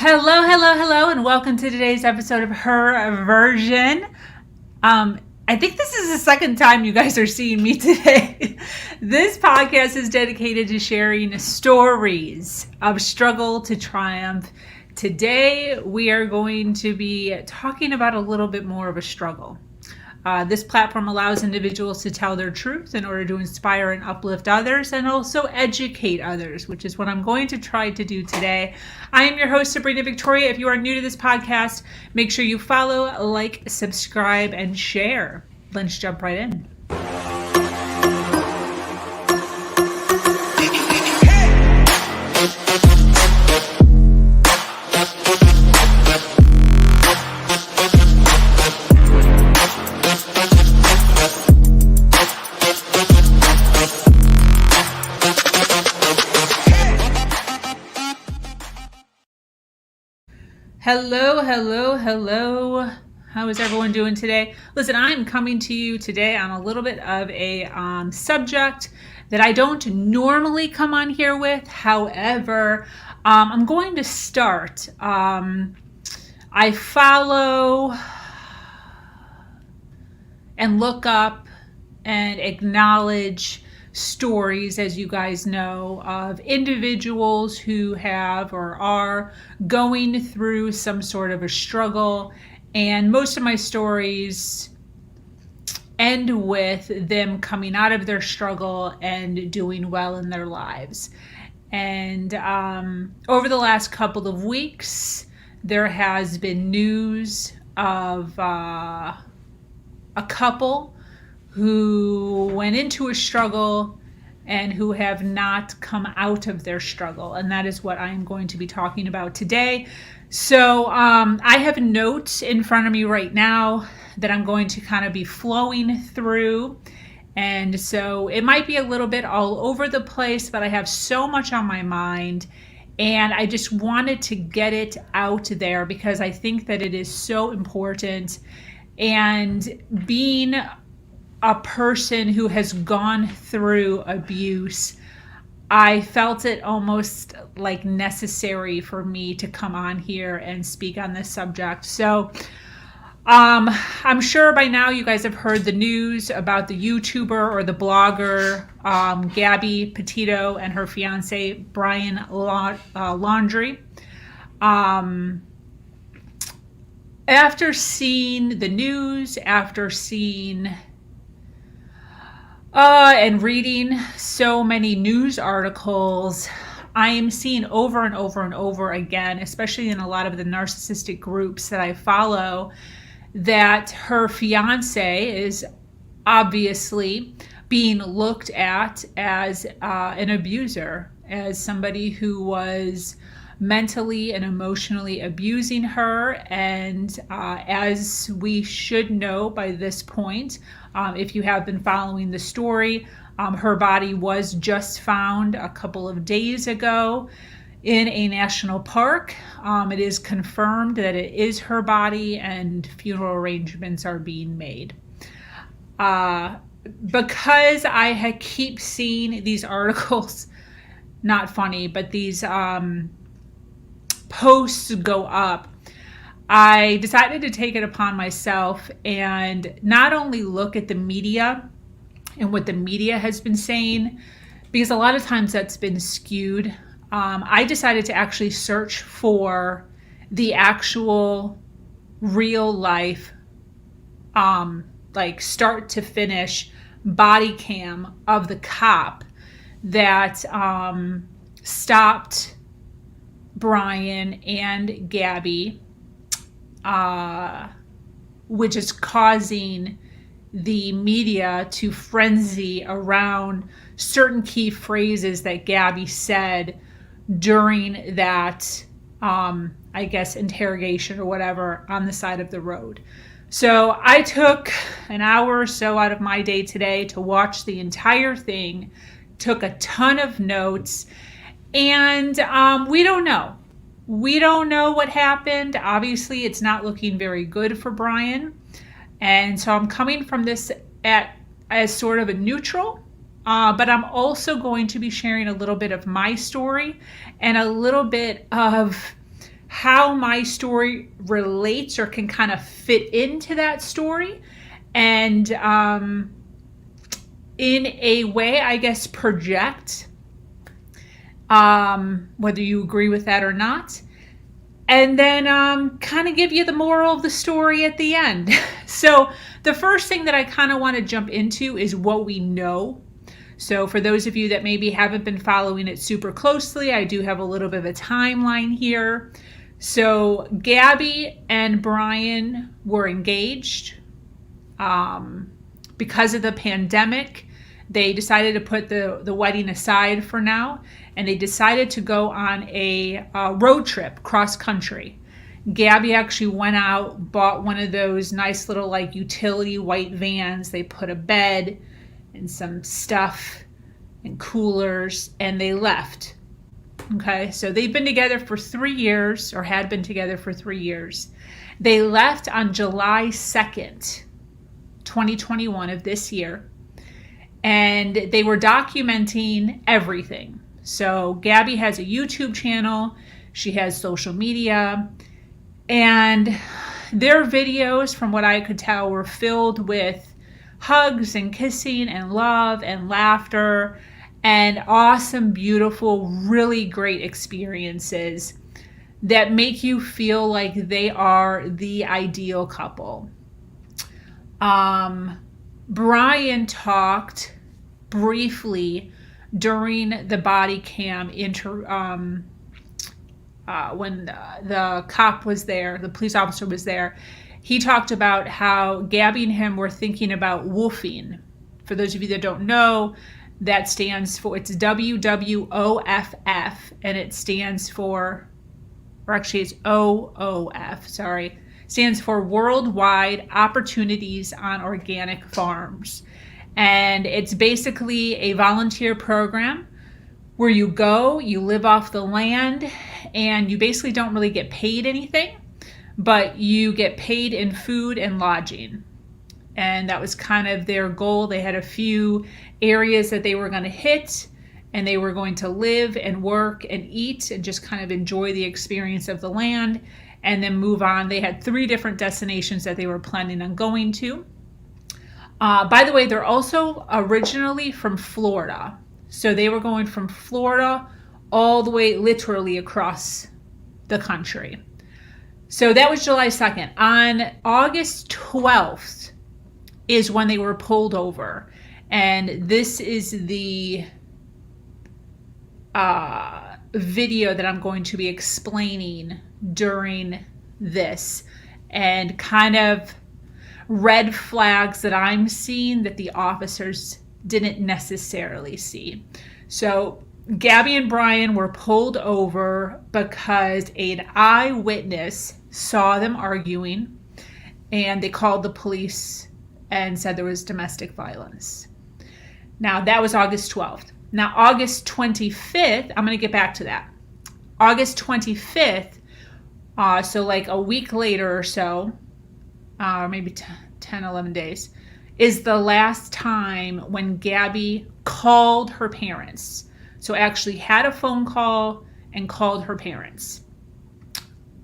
Hello, hello, hello, and welcome to today's episode of Her Version. I think this is the second time you guys are seeing me today. This podcast is dedicated to sharing stories of struggle to triumph. Today, we are going to be talking about a little bit more of a struggle. This platform allows individuals to tell their truth in order to inspire and uplift others and also educate others, which is what I'm going to try to do today. I am your host, Sabrina Victoria. If you are new to this podcast, make sure you follow, like, subscribe, and share. Let's jump right in. Hello, hello, hello. How is everyone doing today? Listen, I'm coming to you today on a little bit of a subject that I don't normally come on here with. However, I'm going to start. I follow and look up and acknowledge stories, as you guys know, of individuals who have or are going through some sort of a struggle. And most of my stories end with them coming out of their struggle and doing well in their lives. And over the last couple of weeks, there has been news of a couple who went into a struggle and who have not come out of their struggle. And that is what I am going to be talking about today. So I have notes in front of me right now that I'm going to kind of be flowing through. And so it might be a little bit all over the place, but I have so much on my mind. And I just wanted to get it out there because I think that it is so important. And being a person who has gone through abuse, I felt it almost like necessary for me to come on here and speak on this subject. So I'm sure by now you guys have heard the news about the YouTuber or the blogger Gabby Petito and her fiance Brian Laundrie. After seeing the news, after seeing and reading so many news articles, I am seeing over and over and over again, especially in a lot of the narcissistic groups that I follow, that her fiance is obviously being looked at as an abuser, as somebody who was mentally and emotionally abusing her. And as we should know by this point, if you have been following the story, her body was just found a couple of days ago in a national park. It is confirmed that it is her body and funeral arrangements are being made. Because I keep seeing these articles, not funny, but these posts go up, I decided to take it upon myself and not only look at the media and what the media has been saying, because a lot of times that's been skewed. I decided to actually search for the actual real life, like start to finish body cam of the cop that stopped Brian and Gabby, which is causing the media to frenzy around certain key phrases that Gabby said during that, I guess, interrogation or whatever on the side of the road. So I took an hour or so out of my day today to watch the entire thing, took a ton of notes, and we don't know. We don't know what happened. Obviously, it's not looking very good for Brian. And so I'm coming from this as sort of a neutral, but I'm also going to be sharing a little bit of my story and a little bit of how my story relates or can kind of fit into that story, and in a way, I guess, project, whether you agree with that or not, and then kind of give you the moral of the story at the end. So the first thing that I kind of want to jump into is what we know. So for those of you that maybe haven't been following it super closely, I do have a little bit of a timeline here. So Gabby and Brian were engaged. Because of the pandemic, they decided to put the wedding aside for now, and they decided to go on a road trip cross country. Gabby actually went out, bought one of those nice little like utility white vans. They put a bed and some stuff and coolers, and they left. Okay, so they've been together for 3 years, or had been together for 3 years. They left on July 2nd, 2021 of this year, and they were documenting everything. So Gabby has a YouTube channel, she has social media, and their videos, from what I could tell, were filled with hugs and kissing and love and laughter and awesome, beautiful, really great experiences that make you feel like they are the ideal couple. Brian talked briefly during the body cam when the cop was there, the police officer was there. He talked about how Gabby and him were thinking about woofing. For those of you that don't know, that stands for, it's WWOFF, and it stands for, or actually it's OOF, sorry, stands for Worldwide Opportunities on Organic Farms. And it's basically a volunteer program where you go, you live off the land, and you basically don't really get paid anything, but you get paid in food and lodging. And that was kind of their goal. They had a few areas that they were going to hit, and they were going to live and work and eat and just kind of enjoy the experience of the land and then move on. They had 3 different destinations that they were planning on going to. By the way, they're also originally from Florida. So they were going from Florida all the way literally across the country. So that was July 2nd. On August 12th is when they were pulled over. And this is the video that I'm going to be explaining during this, and kind of red flags that I'm seeing that the officers didn't necessarily see. So Gabby and Brian were pulled over because an eyewitness saw them arguing, and they called the police and said there was domestic violence. Now that was August 12th. Now August 25th, I'm going to get back to that. August 25th, so like a week later or so, maybe 10, 11 days, is the last time when Gabby called her parents. So actually had a phone call and called her parents.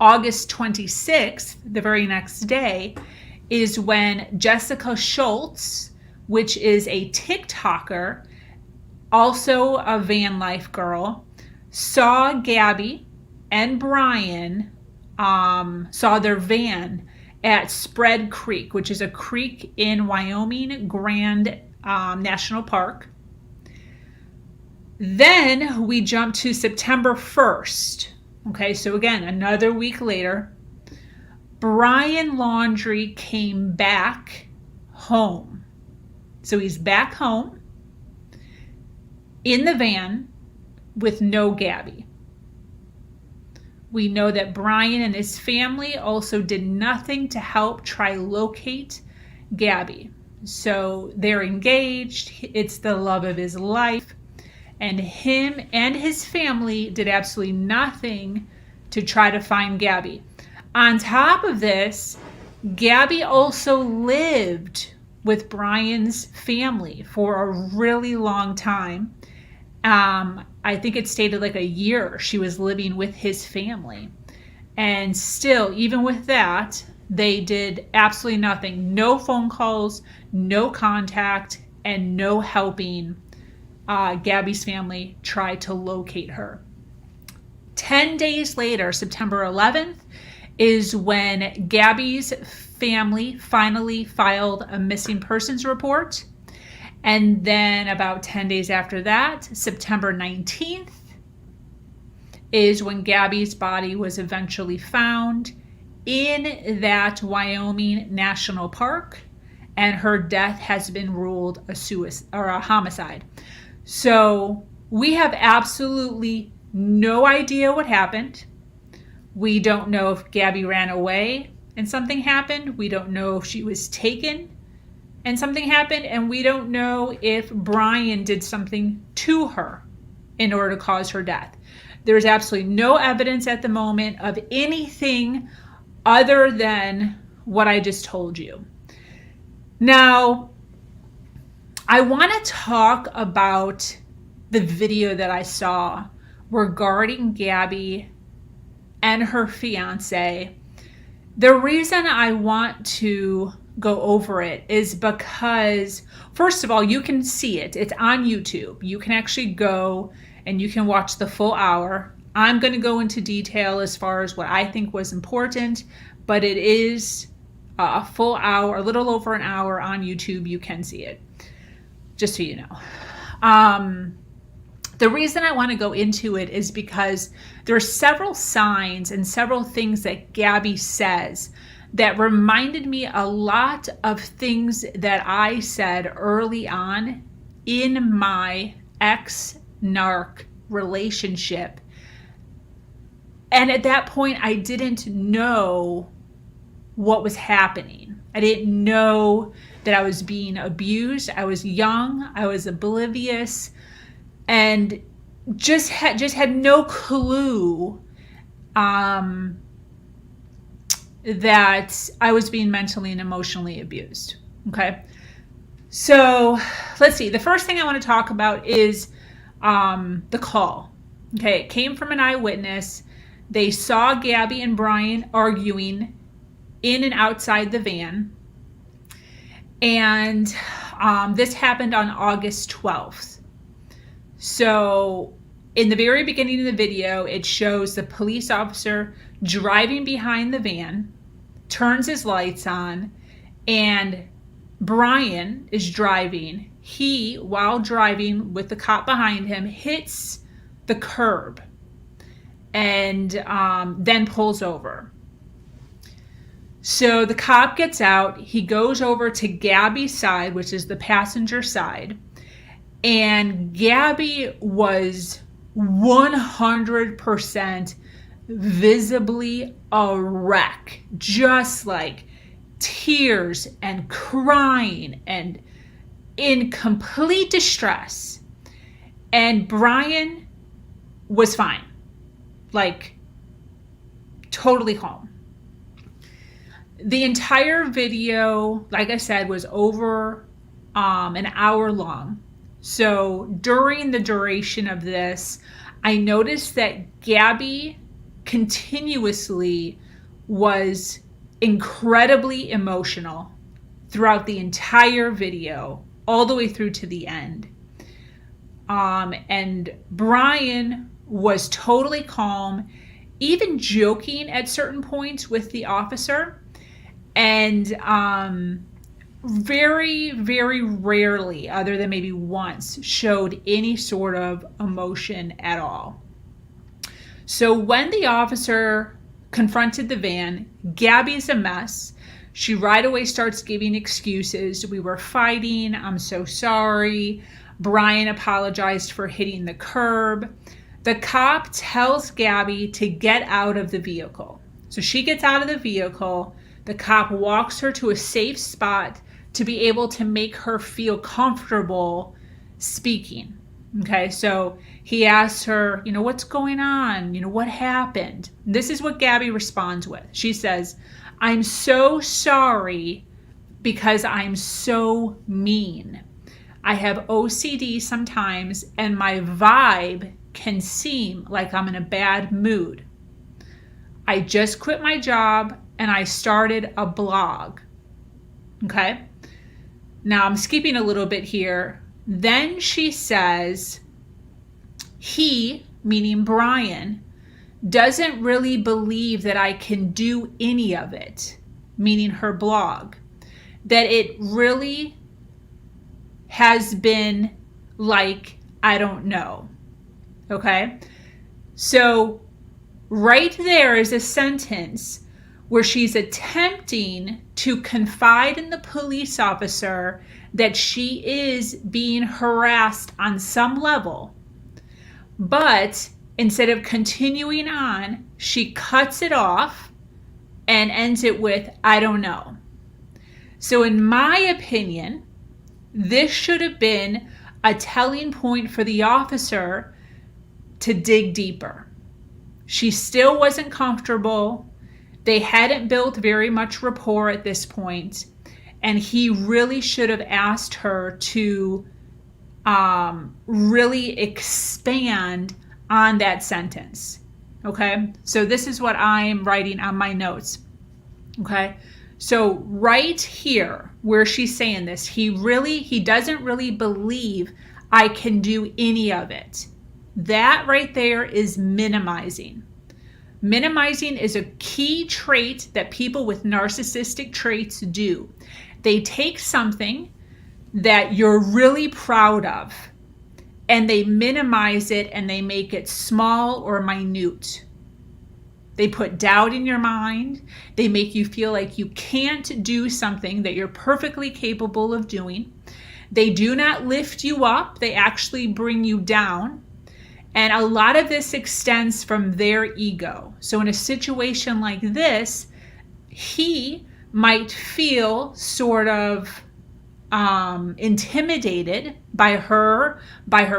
August 26th, the very next day, is when Jessica Schultz, which is a TikToker, also a van life girl, saw Gabby and Brian, saw their van at Spread Creek, which is a creek in Wyoming, Grand National Park. Then we jump to September 1st. Okay, so again, another week later, Brian Laundrie came back home. So he's back home in the van with no Gabby. We know that Brian and his family also did nothing to help try locate Gabby. So they're engaged. It's the love of his life. And him and his family did absolutely nothing to try to find Gabby. On top of this, Gabby also lived with Brian's family for a really long time. I think it stated like a year she was living with his family. And still, even with that, they did absolutely nothing. No phone calls, no contact, and no helping Gabby's family try to locate her. 10 days later, September 11th, is when Gabby's family finally filed a missing persons report. And then about 10 days after that, September 19th, is when Gabby's body was eventually found in that Wyoming National Park, and her death has been ruled a suicide or a homicide. So we have absolutely no idea what happened. We don't know if Gabby ran away and something happened. We don't know if she was taken and something happened. And we don't know if Brian did something to her in order to cause her death. There's absolutely no evidence at the moment of anything other than what I just told you. Now, I want to talk about the video that I saw regarding Gabby and her fiance. The reason I want to go over it is because, first of all, you can see it. It's on YouTube. You can actually go and you can watch the full hour. I'm going to go into detail as far as what I think was important, but it is a full hour, a little over an hour on YouTube. You can see it, just so you know. The reason I want to go into it is because there are several signs and several things that Gabby says that reminded me a lot of things that I said early on in my exNarc relationship. And at that point, I didn't know what was happening. I didn't know that I was being abused. I was young. I was oblivious. And just had no clue that I was being mentally and emotionally abused. Okay, so let's see. The first thing I want to talk about is the call. Okay, it came from an eyewitness. They saw Gabby and Brian arguing in and outside the van, and this happened on August 12th. So in the very beginning of the video, it shows the police officer driving behind the van, turns his lights on, and Brian is driving. He, while driving with the cop behind him, hits the curb and then pulls over. So the cop gets out. He goes over to Gabby's side, which is the passenger side. And Gabby was 100% visibly a wreck, just like tears and crying and in complete distress. And Brian was fine, like totally calm. The entire video, like I said, was over an hour long. So during the duration of this, I noticed that Gabby continuously was incredibly emotional throughout the entire video, all the way through to the end. And Brian was totally calm, even joking at certain points with the officer. And very, very rarely, other than maybe once, showed any sort of emotion at all. So when the officer confronted the van, Gabby's a mess. She right away starts giving excuses. We were fighting. I'm so sorry. Brian apologized for hitting the curb. The cop tells Gabby to get out of the vehicle. So she gets out of the vehicle. The cop walks her to a safe spot to be able to make her feel comfortable speaking. Okay, so he asks her, what's going on? What happened? This is what Gabby responds with. She says, I'm so sorry because I'm so mean. I have OCD sometimes and my vibe can seem like I'm in a bad mood. I just quit my job and I started a blog. Okay. Now I'm skipping a little bit here. Then she says he, meaning Brian, doesn't really believe that I can do any of it, meaning her blog, that it really has been like, I don't know. Okay. So right there is a sentence where she's attempting to confide in the police officer that she is being harassed on some level. But instead of continuing on, she cuts it off and ends it with, I don't know. So in my opinion, this should have been a telling point for the officer to dig deeper. She still wasn't comfortable. They hadn't built very much rapport at this point, and he really should have asked her to really expand on that sentence. Okay, so this is what I'm writing on my notes. Okay, so right here where she's saying this, he doesn't really believe I can do any of it. That right there is minimizing. Minimizing is a key trait that people with narcissistic traits do. They take something that you're really proud of and they minimize it and they make it small or minute. They put doubt in your mind. They make you feel like you can't do something that you're perfectly capable of doing. They do not lift you up. They actually bring you down. And a lot of this extends from their ego. So in a situation like this, he might feel sort of intimidated by her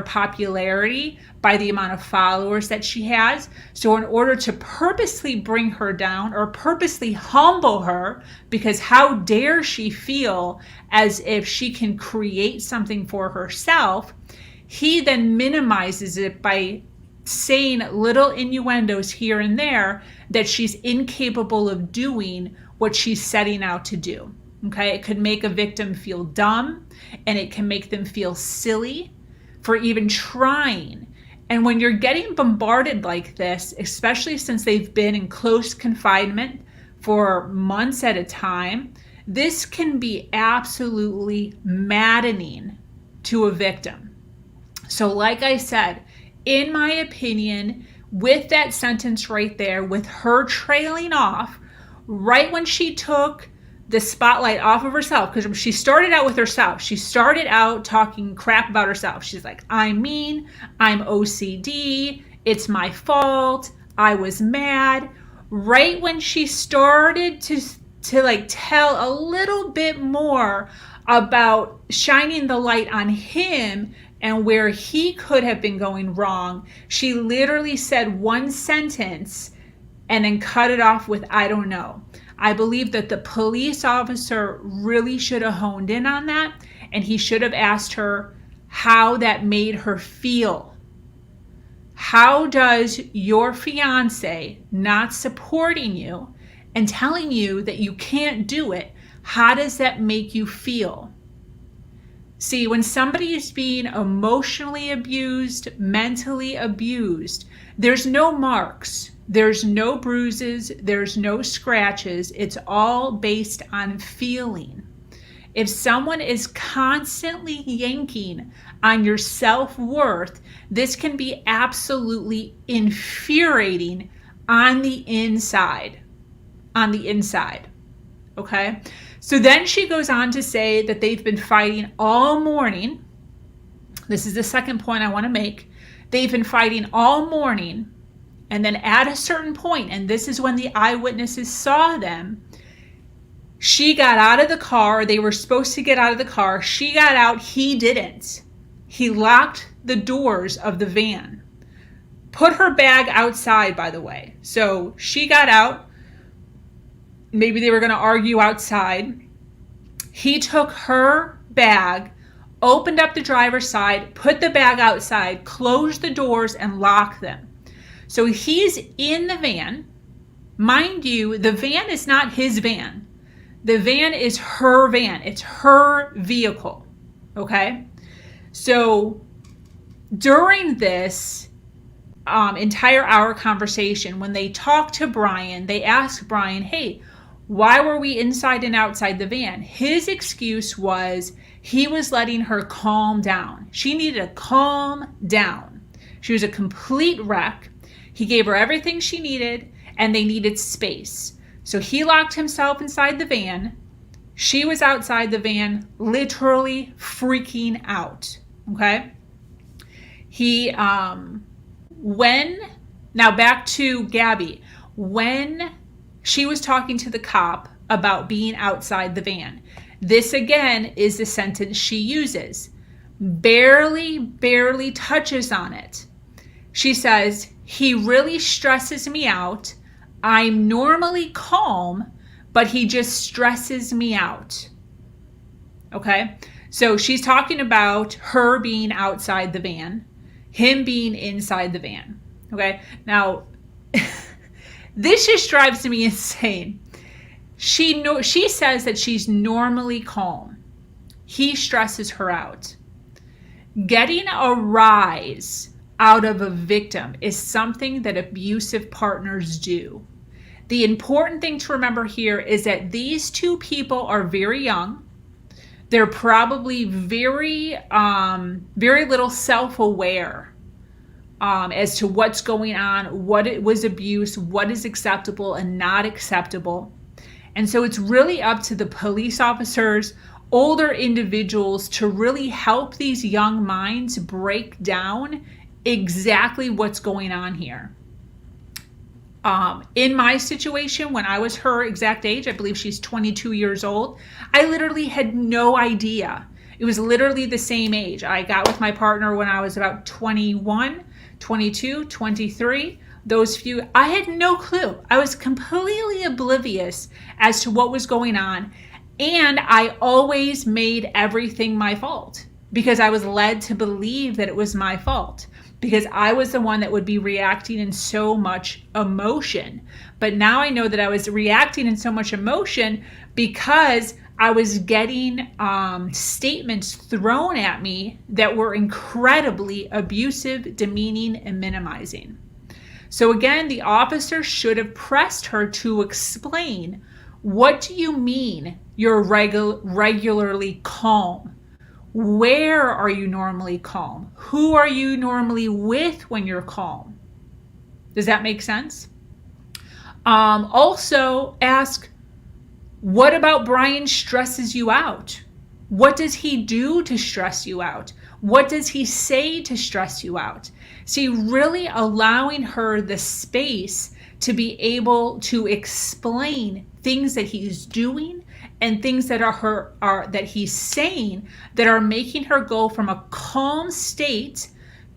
popularity, by the amount of followers that she has. So in order to purposely bring her down or purposely humble her, because how dare she feel as if she can create something for herself, he then minimizes it by saying little innuendos here and there that she's incapable of doing what she's setting out to do. Okay, it could make a victim feel dumb, and it can make them feel silly for even trying. And when you're getting bombarded like this, especially since they've been in close confinement for months at a time, this can be absolutely maddening to a victim. So like I said, in my opinion, with that sentence right there, with her trailing off, right when she took the spotlight off of herself, because she started out with herself. She started out talking crap about herself. She's like, I'm mean, I'm OCD, it's my fault, I was mad. Right when she started to like tell a little bit more about shining the light on him and where he could have been going wrong, she literally said one sentence and then cut it off with, I don't know. I believe that the police officer really should have honed in on that, and he should have asked her how that made her feel. How does your fiance not supporting you and telling you that you can't do it, how does that make you feel? See, when somebody is being emotionally abused, mentally abused, there's no marks, there's no bruises, there's no scratches. It's all based on feeling. If someone is constantly yanking on your self-worth, this can be absolutely infuriating on the inside. On the inside. Okay? So then she goes on to say that they've been fighting all morning. This is the second point I want to make. They've been fighting all morning, and then at a certain point, and this is when the eyewitnesses saw them, she got out of the car. They were supposed to get out of the car. She got out. He didn't. He locked the doors of the van. Put her bag outside, by the way. So she got out. Maybe they were going to argue outside. He took her bag, opened up the driver's side, put the bag outside, closed the doors, and locked them. So he's in the van. Mind you, the van is not his van. The van is her van. It's her vehicle. Okay? So during this entire hour conversation, when they talked to Brian, they asked Brian, hey, why were we inside and outside the van? His excuse was he was letting her calm down. She needed to calm down. She was a complete wreck. He gave her everything she needed, and they needed space. So he locked himself inside the van. She was outside the van, literally freaking out. Okay? Now back to Gabby. When she was talking to the cop about being outside the van, this again is the sentence she uses. Barely touches on it. She says, he really stresses me out. I'm normally calm, but he just stresses me out. Okay? So she's talking about her being outside the van, him being inside the van. Okay? Now, this just drives me insane. She says that she's normally calm. He stresses her out. Getting a rise out of a victim is something that abusive partners do. The important thing to remember here is that these two people are very young. They're probably very little self-aware as to what's going on, what it was abuse, what is acceptable and not acceptable. And so it's really up to the police officers, older individuals, to really help these young minds break down exactly what's going on here. In my situation, when I was her exact age, I believe she's 22 years old, I literally had no idea. It was literally the same age. I got with my partner when I was about 21, 22, 23. Those few, I had no clue. I was completely oblivious as to what was going on. And I always made everything my fault because I was led to believe that it was my fault, because I was the one that would be reacting in so much emotion. But now I know that I was reacting in so much emotion because I was getting statements thrown at me that were incredibly abusive, demeaning, and minimizing. So again, the officer should have pressed her to explain, what do you mean you're regularly calm? Where are you normally calm? Who are you normally with when you're calm? Does that make sense? Also ask, what about Brian stresses you out? What does he do to stress you out? What does he say to stress you out? See, really allowing her the space to be able to explain things that he's doing and things that are that he's saying that are making her go from a calm state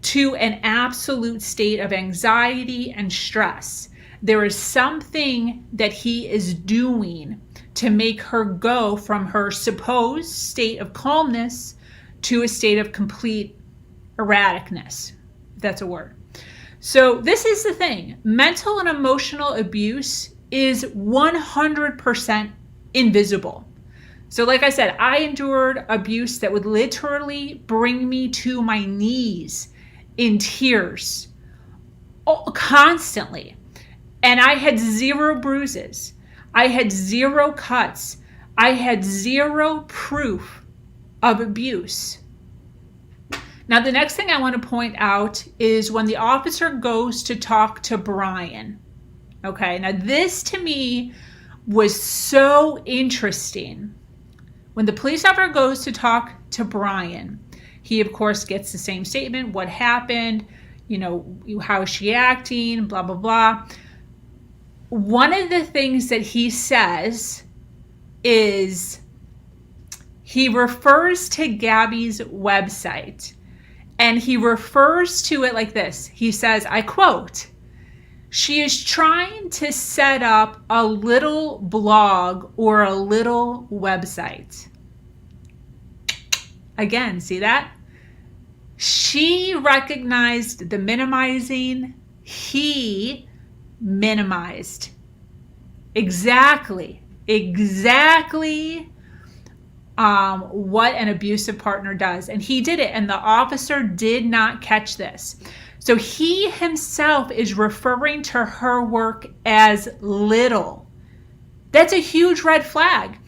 to an absolute state of anxiety and stress. There is something that he is doing to make her go from her supposed state of calmness to a state of complete erraticness, if that's a word. So this is the thing. Mental and emotional abuse is 100% invisible. So like I said, I endured abuse that would literally bring me to my knees in tears constantly. And I had 0 bruises. I had 0 cuts. I had 0 proof of abuse. Now, the next thing I want to point out is when the officer goes to talk to Brian. Okay, now this to me was so interesting. When the police officer goes to talk to Brian, he of course gets the same statement. What happened? You know, how is she acting? Blah, blah, blah. One of the things that he says is he refers to Gabby's website, and he refers to it like this. He says, I quote, "She is trying to set up a little blog or a little website." Again, see that? She recognized the minimizing. He minimized Exactly. Exactly what an abusive partner does. And he did it, and the officer did not catch this. So he himself is referring to her work as little. That's a huge red flag.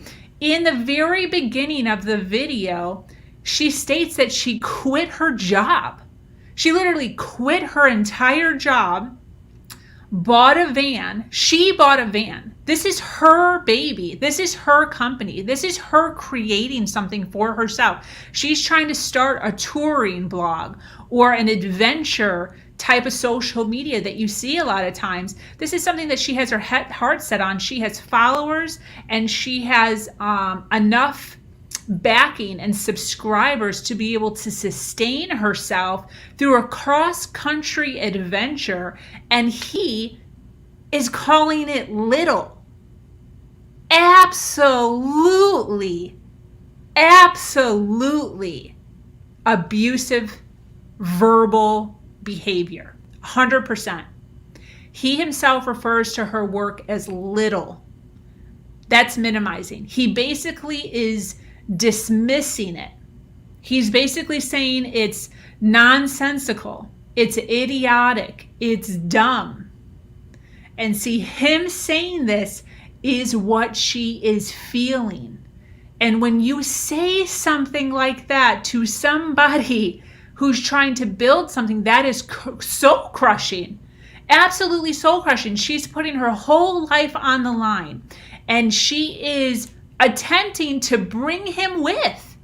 In the very beginning of the video, she states that she quit her job. She literally quit her entire job, bought a van. She bought a van. This is her baby. This is her company. This is her creating something for herself. She's trying to start a touring blog or an adventure type of social media that you see a lot of times. This is something that she has her heart set on. She has followers, and she has enough backing and subscribers to be able to sustain herself through a cross-country adventure, and he is calling it little. Absolutely abusive verbal behavior. 100%. He himself refers to her work as little. That's minimizing. He basically is dismissing it. He's basically saying it's nonsensical, it's idiotic, it's dumb. And see, him saying this is what she is feeling. And when you say something like that to somebody who's trying to build something, that is soul crushing. Absolutely soul crushing. She's putting her whole life on the line, and she is attempting to bring him with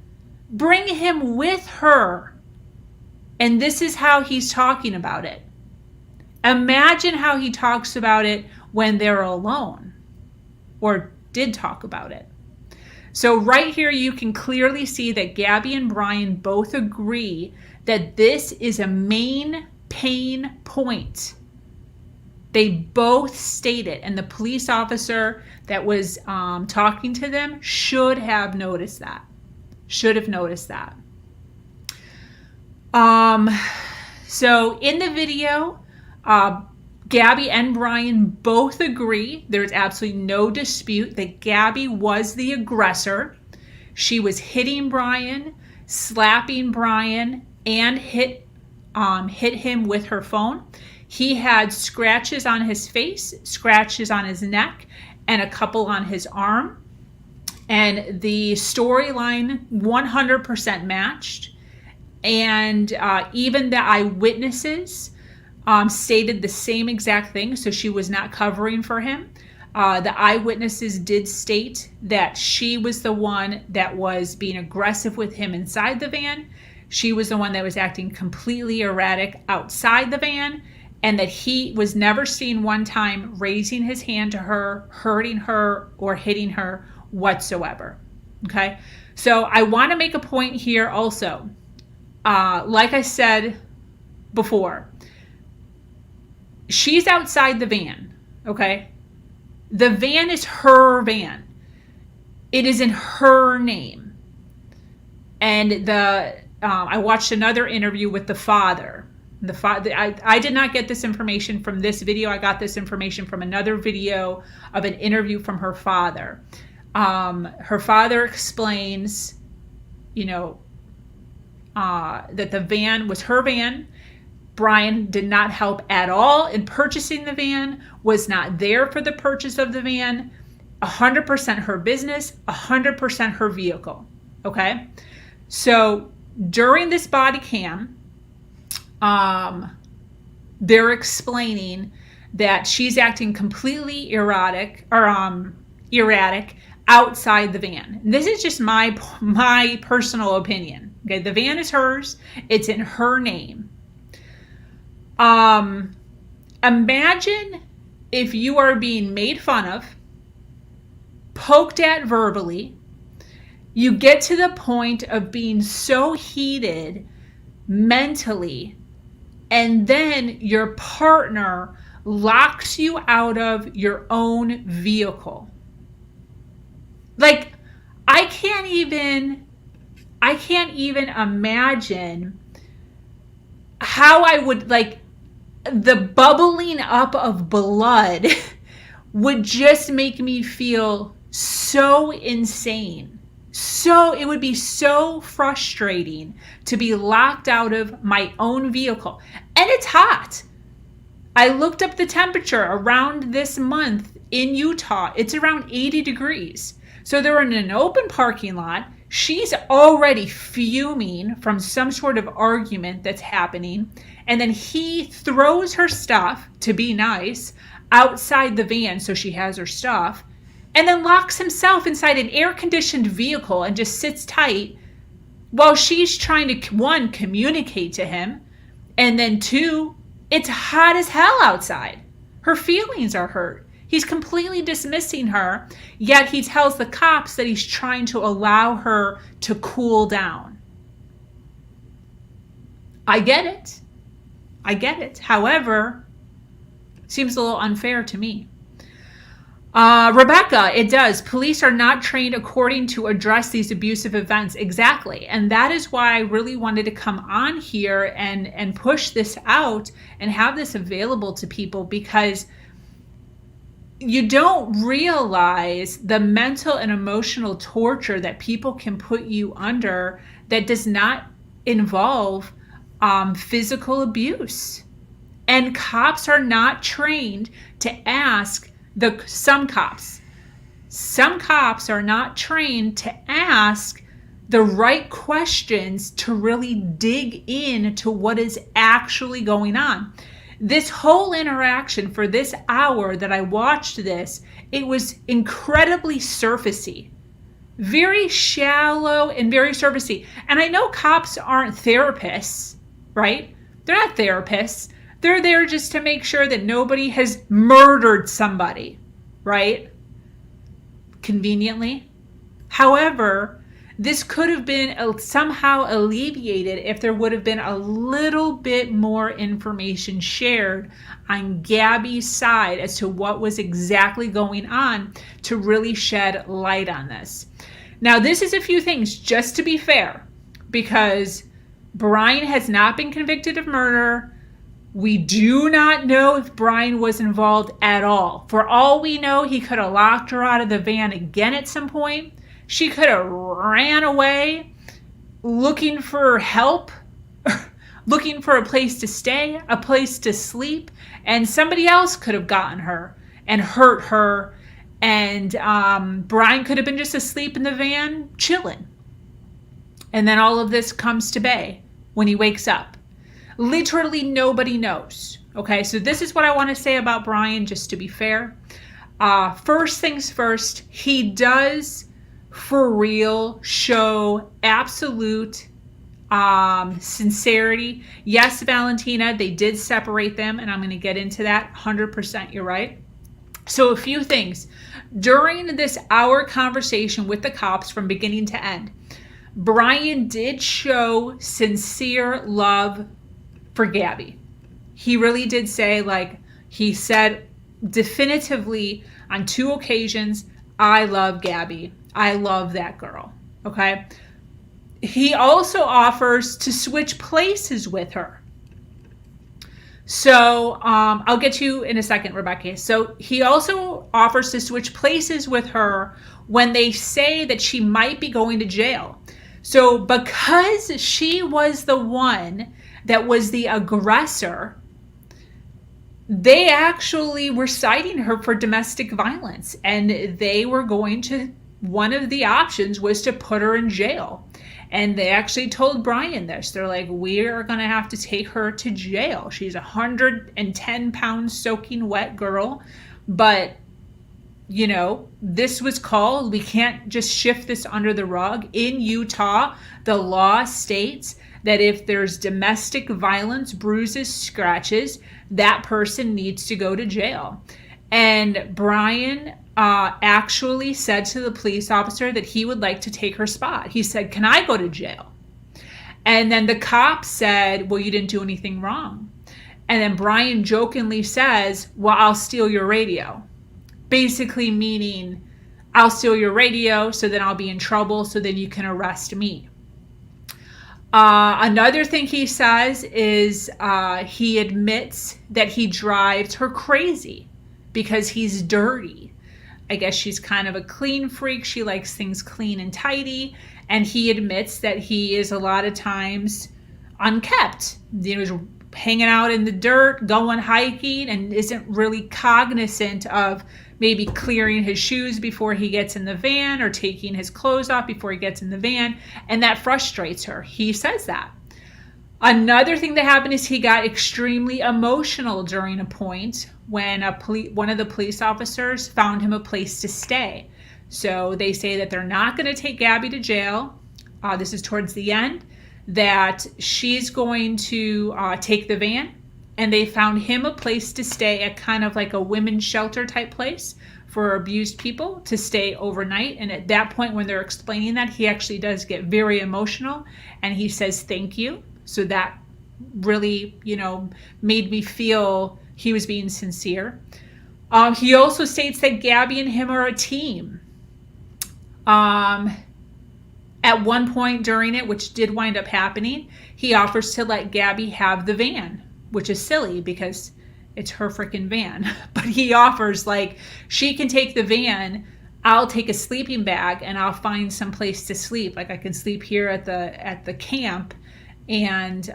her. And this is how he's talking about it. Imagine how he talks about it when they're alone, or did talk about it. So right here, you can clearly see that Gabby and Brian both agree that this is a main pain point. They both state it, and the police officer that was talking to them should have noticed that. So in the video, Gabby and Brian both agree, there's absolutely no dispute, that Gabby was the aggressor. She was hitting Brian, slapping Brian, and hit him with her phone. He had scratches on his face, scratches on his neck, and a couple on his arm. And the storyline 100% matched. And even the eyewitnesses stated the same exact thing, so she was not covering for him. The eyewitnesses did state that she was the one that was being aggressive with him inside the van. She was the one that was acting completely erratic outside the van, and that he was never seen one time raising his hand to her, hurting her, or hitting her whatsoever. Okay, so I want to make a point here also. Like I said before, she's outside the van, okay? The van is her van. It is in her name. And I watched another interview with the father. I did not get this information from this video. I got this information from another video of an interview from her father. Her father explains, that the van was her van. Brian did not help at all in purchasing the van, was not there for the purchase of the van. 100% her business, 100% her vehicle. Okay? So during this body cam, they're explaining that she's acting completely erratic outside the van. And this is just my personal opinion. Okay, the van is hers. It's in her name. Imagine if you are being made fun of, poked at verbally, you get to the point of being so heated mentally, and then your partner locks you out of your own vehicle. Like, I can't even imagine how I would, like, the bubbling up of blood would just make me feel so insane. So it would be so frustrating to be locked out of my own vehicle. And it's hot. I looked up the temperature around this month in Utah. It's around 80 degrees. So they're in an open parking lot. She's already fuming from some sort of argument that's happening. And then he throws her stuff, to be nice, outside the van so she has her stuff, and then locks himself inside an air-conditioned vehicle and just sits tight while she's trying to, one, communicate to him, and then two, it's hot as hell outside. Her feelings are hurt. He's completely dismissing her, yet he tells the cops that he's trying to allow her to cool down. I get it. I get it. However, seems a little unfair to me. Rebecca, it does. Police are not trained according to address these abusive events. Exactly. And that is why I really wanted to come on here and push this out and have this available to people, because you don't realize the mental and emotional torture that people can put you under that does not involve physical abuse. And cops are not trained to ask some cops are not trained to ask the right questions to really dig into what is actually going on. This whole interaction for this hour that I watched this, it was incredibly surfacey, very shallow and very surfacey. And I know cops aren't therapists, right? They're not therapists. They're there just to make sure that nobody has murdered somebody, right? Conveniently. However, this could have been somehow alleviated if there would have been a little bit more information shared on Gabby's side as to what was exactly going on to really shed light on this. Now, this is a few things, just to be fair, because Brian has not been convicted of murder. We do not know if Brian was involved at all. For all we know, he could have locked her out of the van again at some point. She could have ran away looking for help, looking for a place to stay, a place to sleep, and somebody else could have gotten her and hurt her, and Brian could have been just asleep in the van, chilling. And then all of this comes to bay when he wakes up. Literally nobody knows. Okay, so this is what I want to say about Brian, just to be fair. First things first, he does for real show absolute sincerity. Yes, Valentina, they did separate them, and I'm going to get into that 100%. You're right. So a few things. During this hour conversation with the cops from beginning to end, Brian did show sincere love for Gabby. He really did say, like, he said definitively on 2 occasions, I love Gabby. I love that girl. Okay. He also offers to switch places with her. So I'll get to you in a second, Rebecca. So he also offers to switch places with her when they say that she might be going to jail. So because she was the one that was the aggressor, they actually were citing her for domestic violence, and they were going to, one of the options was to put her in jail. And they actually told Brian this. They're like, we are going to have to take her to jail. She's a 110-pound soaking wet girl. But, you know, this was called. We can't just shift this under the rug. In Utah, the law states that if there's domestic violence, bruises, scratches, that person needs to go to jail. And Brian actually said to the police officer that he would like to take her spot. He said, can I go to jail? And then the cop said, well, you didn't do anything wrong. And then Brian jokingly says, well, I'll steal your radio. Basically meaning, I'll steal your radio, so then I'll be in trouble, so then you can arrest me. Another thing he says is he admits that he drives her crazy. because he's dirty. I guess she's kind of a clean freak. She likes things clean and tidy. And he admits that he is a lot of times unkept. He's hanging out in the dirt, going hiking, and isn't really cognizant of maybe clearing his shoes before he gets in the van or taking his clothes off before he gets in the van. And that frustrates her. He says that. Another thing that happened is he got extremely emotional during a point when one of the police officers found him a place to stay. So they say that they're not going to take Gabby to jail. This is towards the end, that she's going to take the van, and they found him a place to stay at kind of like a women's shelter type place for abused people to stay overnight. And at that point, when they're explaining that, he actually does get very emotional and he says, "Thank you." So that really, made me feel he was being sincere. He also states that Gabby and him are a team. At one point during it, which did wind up happening, he offers to let Gabby have the van, which is silly because it's her freaking van. But he offers, like, she can take the van, I'll take a sleeping bag, and I'll find some place to sleep. Like, I can sleep here at the camp, and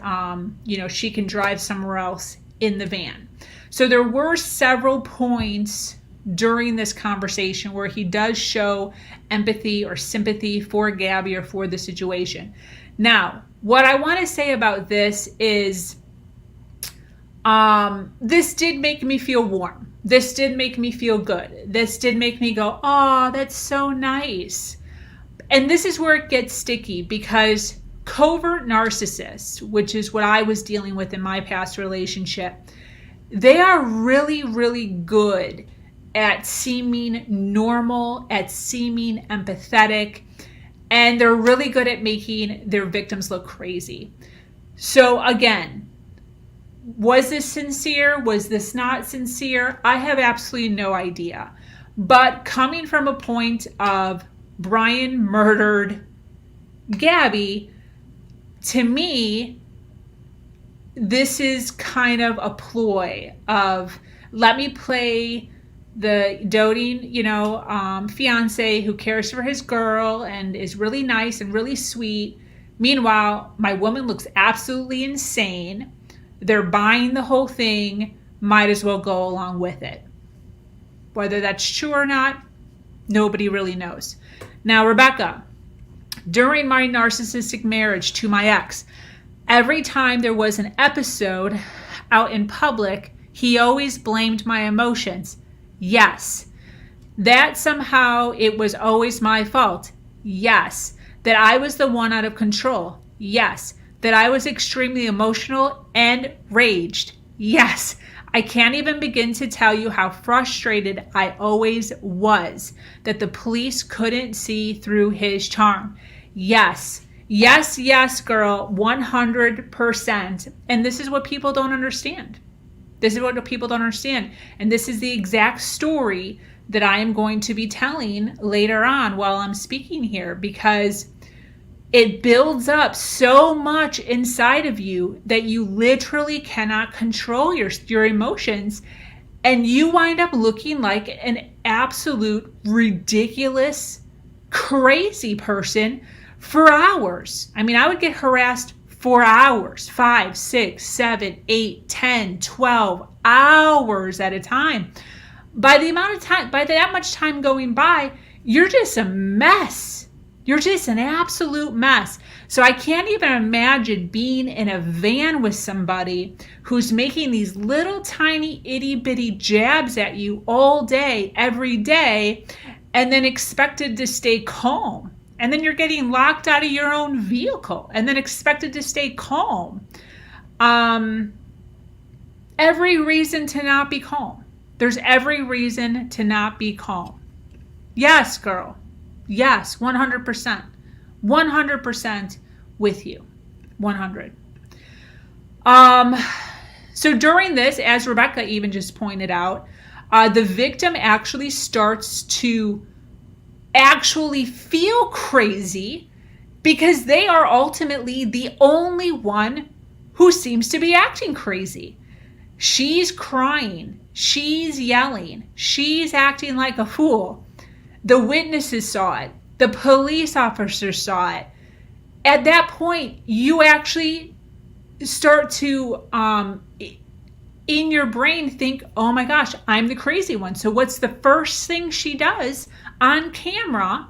she can drive somewhere else in the van. So there were several points during this conversation where he does show empathy or sympathy for Gabby or for the situation. Now, what I want to say about this is this did make me feel warm. This did make me feel good. This did make me go, oh, that's so nice. And this is where it gets sticky, because covert narcissists, which is what I was dealing with in my past relationship, they are really, really good at seeming normal, at seeming empathetic, and they're really good at making their victims look crazy. So again, was this sincere? Was this not sincere? I have absolutely no idea. But coming from a point of Brian murdered Gabby, to me, this is kind of a ploy of, let me play the doting, fiance who cares for his girl and is really nice and really sweet. Meanwhile, my woman looks absolutely insane. They're buying the whole thing. Might as well go along with it. Whether that's true or not, nobody really knows. Now, Rebecca, during my narcissistic marriage to my ex, every time there was an episode out in public, he always blamed my emotions. Yes. That somehow it was always my fault. Yes. That I was the one out of control. Yes. That I was extremely emotional and raged. Yes. I can't even begin to tell you how frustrated I always was that the police couldn't see through his charm. Yes. Yes, yes, girl, 100%. And this is what people don't understand. This is what people don't understand. And this is the exact story that I am going to be telling later on while I'm speaking here, because it builds up so much inside of you that you literally cannot control your emotions, and you wind up looking like an absolute ridiculous, crazy person for hours. I mean, I would get harassed for hours, 5, 6, 7, 8, 10, 12 hours at a time. By that much time going by, you're just a mess. You're just an absolute mess. So I can't even imagine being in a van with somebody who's making these little tiny itty bitty jabs at you all day, every day, and then expected to stay calm. And then you're getting locked out of your own vehicle and then expected to stay calm. Every reason to not be calm. There's every reason to not be calm. Yes, girl. Yes, 100%. 100% with you. 100. So during this, as Rebecca even just pointed out, the victim actually starts to actually feel crazy because they are ultimately the only one who seems to be acting crazy. She's crying. She's yelling. She's acting like a fool. The witnesses saw it. The police officers saw it. At that point, you actually start to, in your brain, think, oh my gosh, I'm the crazy one. So what's the first thing she does on camera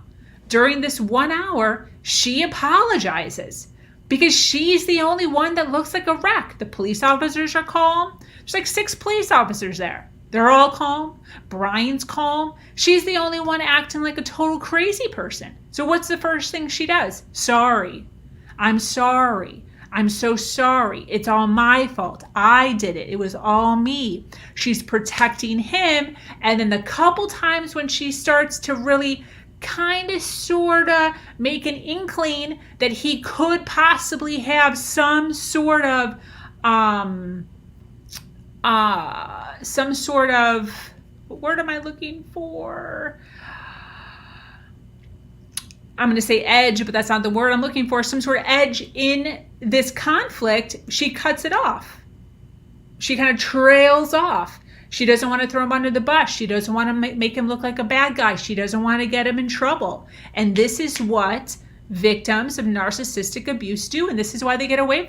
during this 1 hour? She apologizes because she's the only one that looks like a wreck. The police officers are calm. There's like 6 police officers there. They're all calm. Brian's calm. She's the only one acting like a total crazy person. So what's the first thing she does? Sorry. I'm sorry. I'm so sorry. It's all my fault. I did it. It was all me. She's protecting him. And then the couple times when she starts to really kind of sort of make an inkling that he could possibly have some sort of what word am I looking for? I'm going to say edge, but that's not the word I'm looking for. Some sort of edge in this conflict. She cuts it off. She kind of trails off. She doesn't want to throw him under the bus. She doesn't want to make him look like a bad guy. She doesn't want to get him in trouble. And this is what victims of narcissistic abuse do. And this is why they get away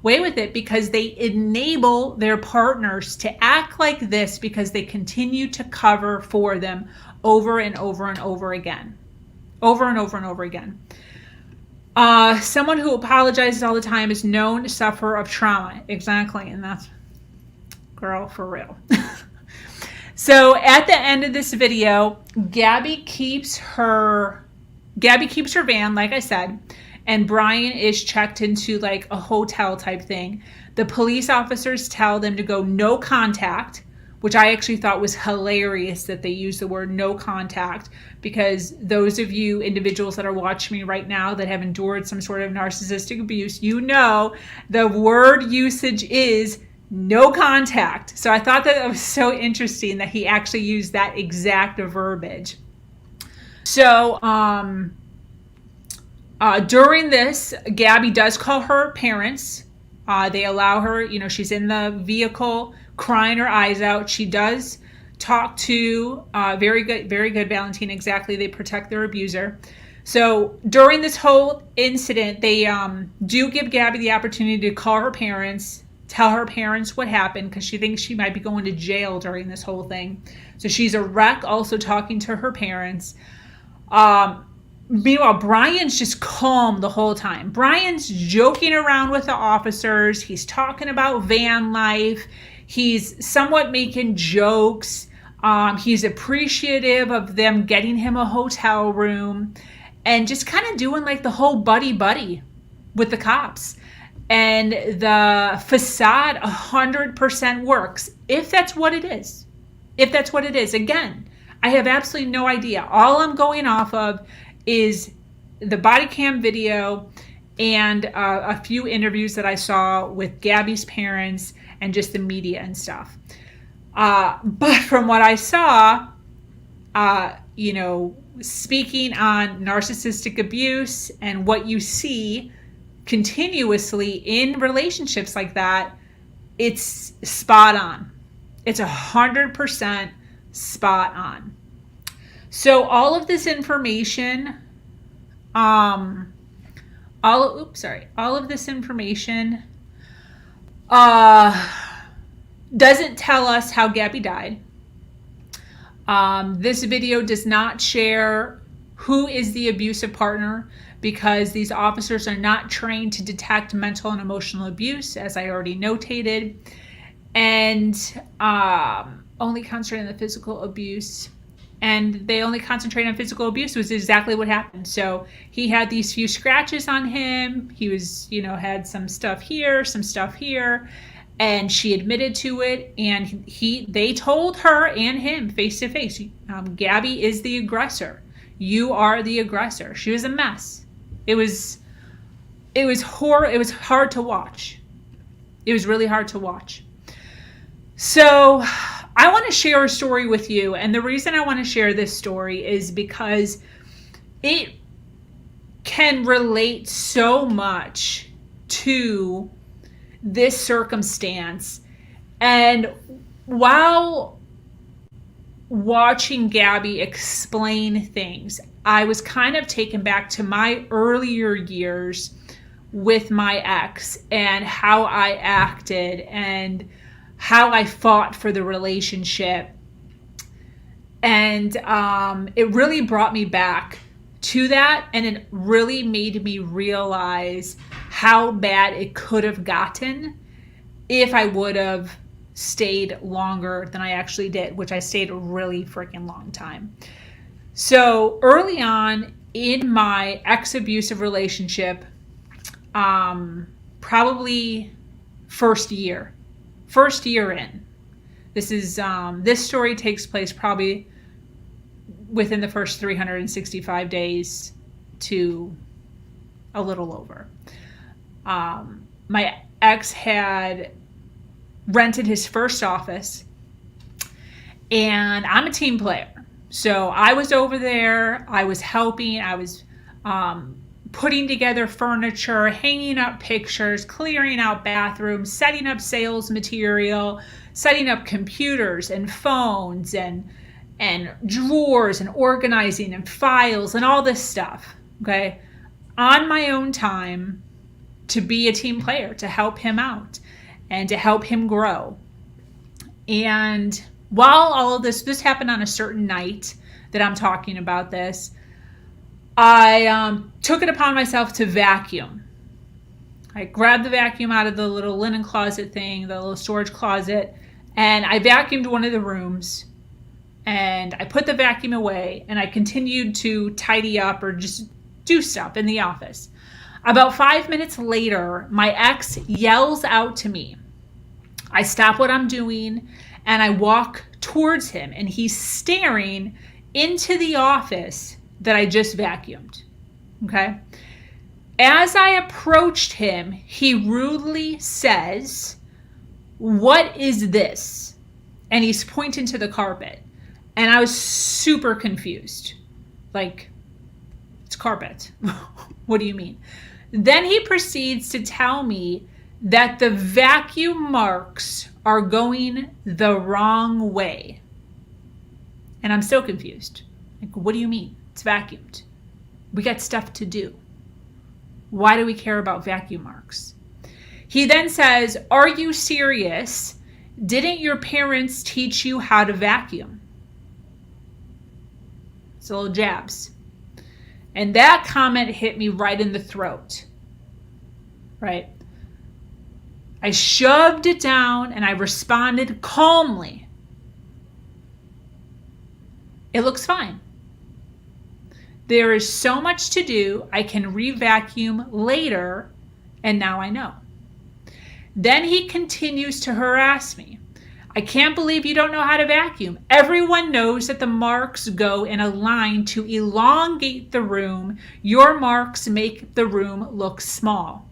with it, because they enable their partners to act like this because they continue to cover for them over and over and over again. Over and over and over again. Someone who apologizes all the time is known to suffer of trauma. Exactly. And that's, girl, for real. So at the end of this video, Gabby keeps her van, like I said, and Brian is checked into like a hotel type thing. The police officers tell them to go no contact, which I actually thought was hilarious that they use the word no contact, because those of you individuals that are watching me right now that have endured some sort of narcissistic abuse, you know the word usage is no contact. So I thought that was so interesting that he actually used that exact verbiage. So during this, Gabby does call her parents. They allow her, she's in the vehicle crying her eyes out. She does talk to, very good, Valentine, exactly. They protect their abuser. So during this whole incident, they do give Gabby the opportunity to call her parents, tell her parents what happened, because she thinks she might be going to jail during this whole thing. So she's a wreck, also talking to her parents. Meanwhile, Brian's just calm the whole time. Brian's joking around with the officers. He's talking about van life. He's somewhat making jokes. He's appreciative of them getting him a hotel room and just kind of doing like the whole buddy with the cops. And the facade 100% works, if that's what it is. If that's what it is. Again, I have absolutely no idea. All I'm going off of is the body cam video and a few interviews that I saw with Gabby's parents and just the media and stuff. But from what I saw, speaking on narcissistic abuse and what you see continuously in relationships like that, it's spot on. It's 100% spot on. So all of this information, all of this information doesn't tell us how Gabby died. This video does not share who is the abusive partner, because these officers are not trained to detect mental and emotional abuse, as I already notated, and only concentrate on the physical abuse. And they only concentrate on physical abuse, was exactly what happened. So he had these few scratches on him. He was, had some stuff here, and she admitted to it. And they told her and him face to face, Gabby is the aggressor. You are the aggressor. She was a mess. It was horrible. It was hard to watch. It was really hard to watch. So I want to share a story with you. And the reason I want to share this story is because it can relate so much to this circumstance. And while watching Gabby explain things, I was kind of taken back to my earlier years with my ex and how I acted and how I fought for the relationship. And it really brought me back to that, and it really made me realize how bad it could have gotten if I would have stayed longer than I actually did, which I stayed a really freaking long time. So early on in my ex-abusive relationship, probably first year in, this story takes place probably within the first 365 days to a little over. My ex had rented his first office, and I'm a team player. So I was over there, I was helping, I was putting together furniture, hanging up pictures, clearing out bathrooms, setting up sales material, setting up computers and phones and drawers and organizing and files and all this stuff, okay, on my own time, to be a team player, to help him out and to help him grow. And while all of this happened on a certain night that I'm talking about this, I took it upon myself to vacuum. I grabbed the vacuum out of the little linen closet thing, the little storage closet, and I vacuumed one of the rooms, and I put the vacuum away, and I continued to tidy up or just do stuff in the office. About 5 minutes later, my ex yells out to me. I stop what I'm doing, and I walk towards him, and he's staring into the office that I just vacuumed, okay? As I approached him, he rudely says, "What is this?" And he's pointing to the carpet. And I was super confused. Like, it's carpet. What do you mean? Then he proceeds to tell me that the vacuum marks are going the wrong way. And I'm still confused. Like, what do you mean? It's vacuumed. We got stuff to do. Why do we care about vacuum marks? He then says, "Are you serious? Didn't your parents teach you how to vacuum?" It's a little jabs. And that comment hit me right in the throat. Right? I shoved it down and I responded calmly. It looks fine. There is so much to do. I can re-vacuum later, and now I know. Then he continues to harass me. "I can't believe you don't know how to vacuum. Everyone knows that the marks go in a line to elongate the room. Your marks make the room look small."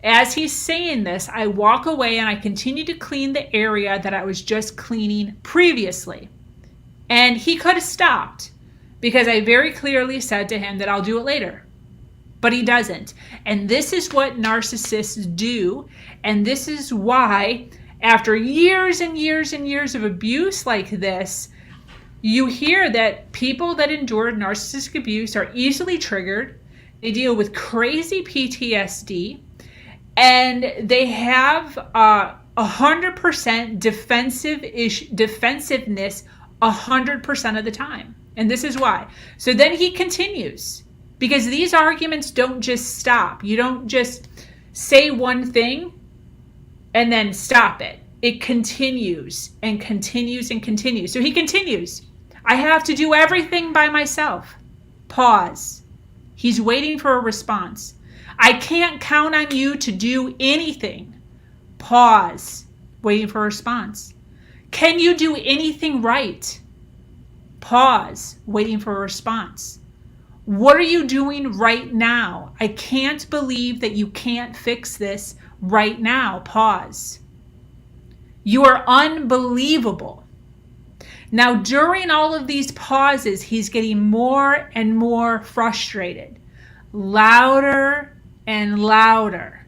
As he's saying this, I walk away and I continue to clean the area that I was just cleaning previously. And he could have stopped because I very clearly said to him that I'll do it later. But he doesn't. And this is what narcissists do. And this is why, after years and years and years of abuse like this, you hear that people that endure narcissistic abuse are easily triggered. They deal with crazy PTSD. And they have 100% defensiveness 100% of the time. And this is why. So then he continues, because these arguments don't just stop. You don't just say one thing and then stop it. It continues and continues and continues. So he continues. "I have to do everything by myself." Pause. He's waiting for a response. "I can't count on you to do anything." Pause. Waiting for a response. "Can you do anything right?" Pause. Waiting for a response. "What are you doing right now? I can't believe that you can't fix this right now." Pause. "You are unbelievable." Now, during all of these pauses, he's getting more and more frustrated. Louder and louder.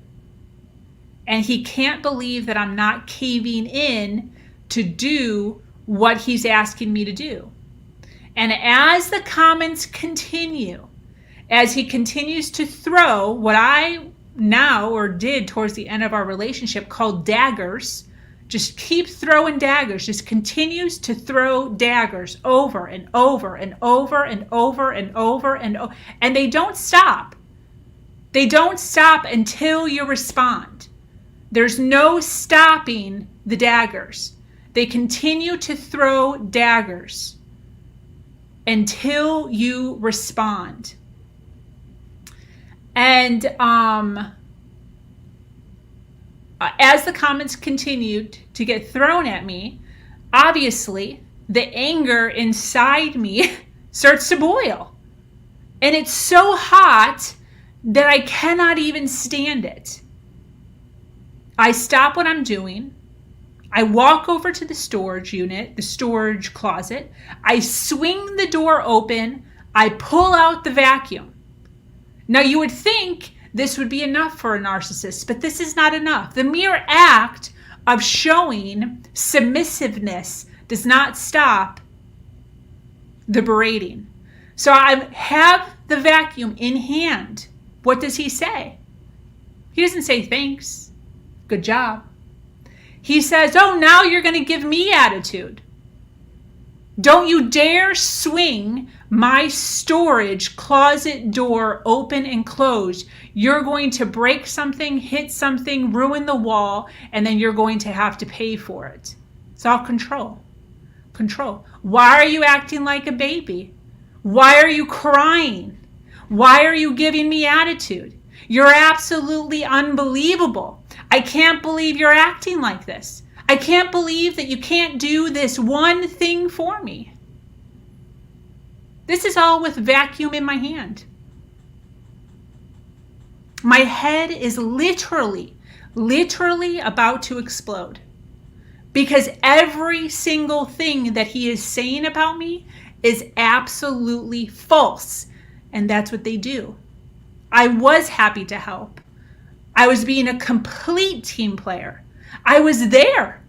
And he can't believe that I'm not caving in to do what he's asking me to do. And as the comments continue, as he continues to throw what I now or did towards the end of our relationship called daggers, just keep throwing daggers, just continues to throw daggers over and over and over and over and over and over. And they don't stop. They don't stop until you respond. There's no stopping the daggers. They continue to throw daggers until you respond. And as the comments continued to get thrown at me, obviously the anger inside me starts to boil. And it's so hot that I cannot even stand it. I stop what I'm doing. I walk over to the storage unit, the storage closet. I swing the door open. I pull out the vacuum. Now, you would think this would be enough for a narcissist, but this is not enough. The mere act of showing submissiveness does not stop the berating. So I have the vacuum in hand. What does he say? He doesn't say thanks. Good job. He says, oh, now you're going to give me attitude. Don't you dare swing my storage closet door open and closed. You're going to break something, hit something, ruin the wall, and then you're going to have to pay for it. It's all control. Control. Why are you acting like a baby? Why are you crying? Why are you giving me attitude? You're absolutely unbelievable. I can't believe you're acting like this. I can't believe that you can't do this one thing for me. This is all with vacuum in my hand. My head is literally about to explode. Because every single thing that he is saying about me is absolutely false. And that's what they do. I was happy to help. I was being a complete team player. I was there.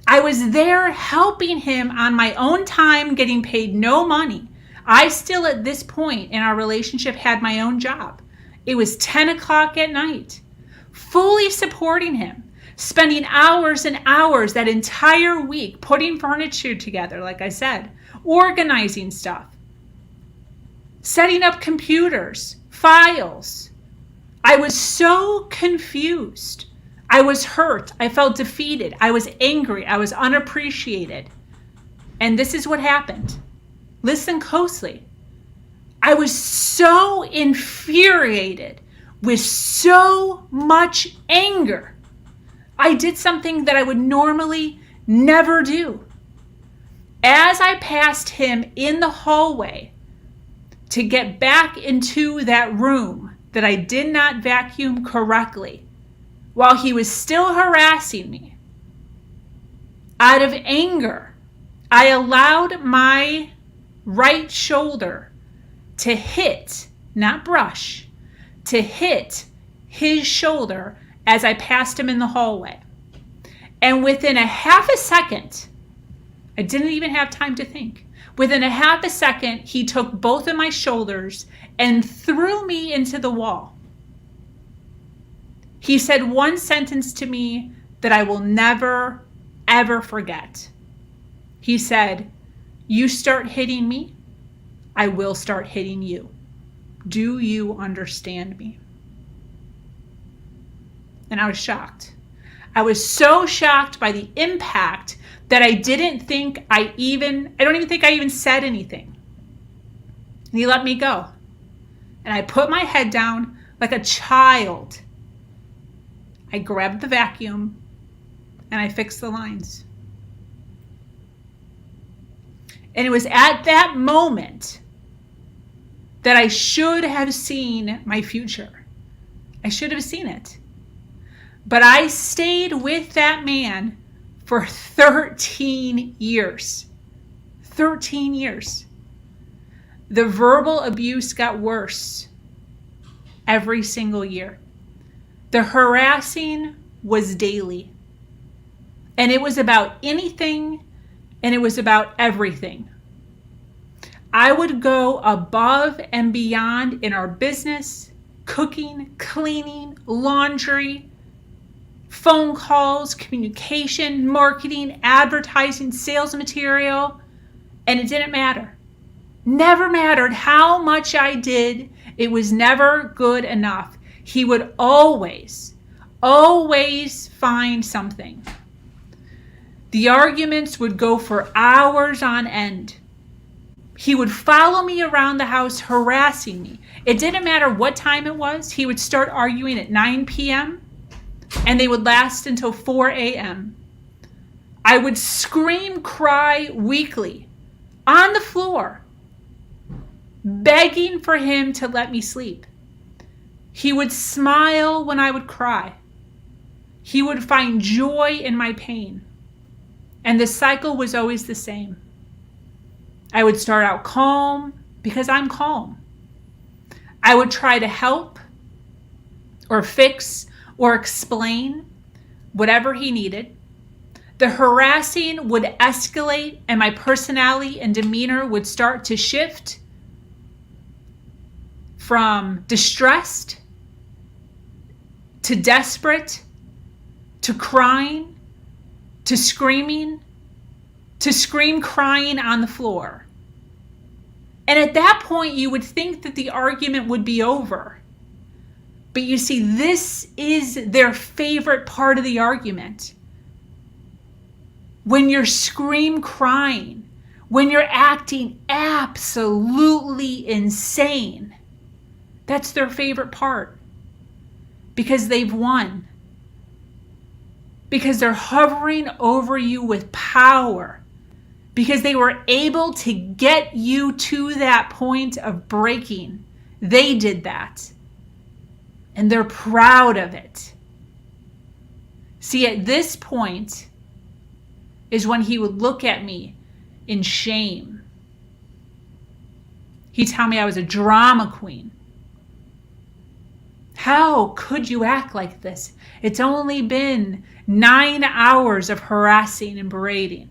I was there helping him on my own time, getting paid no money. I still, at this point in our relationship, had my own job. It was 10 o'clock at night, fully supporting him, spending hours and hours that entire week putting furniture together, like I said, organizing stuff, setting up computers, files. I was so confused. I was hurt. I felt defeated. I was angry. I was unappreciated. And this is what happened. Listen closely. I was so infuriated with so much anger. I did something that I would normally never do. As I passed him in the hallway to get back into that room that I did not vacuum correctly, while he was still harassing me, out of anger, I allowed my right shoulder to hit, not brush, to hit his shoulder as I passed him in the hallway. And within a half a second, I didn't even have time to think. Within a half a second, he took both of my shoulders and threw me into the wall. He said one sentence to me that I will never, ever forget. He said, "You start hitting me, I will start hitting you. Do you understand me?" And I was shocked. I was so shocked by the impact that I don't even think I even said anything. And he let me go. And I put my head down like a child. I grabbed the vacuum and I fixed the lines. And it was at that moment that I should have seen my future. I should have seen it. But I stayed with that man for 13 years. 13 years. The verbal abuse got worse every single year. The harassing was daily. And it was about anything, and it was about everything. I would go above and beyond in our business, cooking, cleaning, laundry, phone calls, communication, marketing, advertising, sales material, and it didn't matter. Never mattered how much I did. It was never good enough. He would always find something. The arguments would go for hours on end. He would follow me around the house, harassing me. It didn't matter what time it was. He would start arguing at 9 p.m. and they would last until 4 a.m. I would scream, cry weekly on the floor, begging for him to let me sleep. He would smile when I would cry. He would find joy in my pain. And the cycle was always the same. I would start out calm because I'm calm. I would try to help or fix or explain whatever he needed. The harassing would escalate and my personality and demeanor would start to shift from distressed to desperate to crying to screaming to scream crying on the floor. And at that point, you would think that the argument would be over. But you see, this is their favorite part of the argument. When you're scream crying, when you're acting absolutely insane, that's their favorite part. Because they've won. Because they're hovering over you with power. Because they were able to get you to that point of breaking. They did that. And they're proud of it. See, at this point is when he would look at me in shame. He'd tell me I was a drama queen. How could you act like this? It's only been 9 hours of harassing and berating.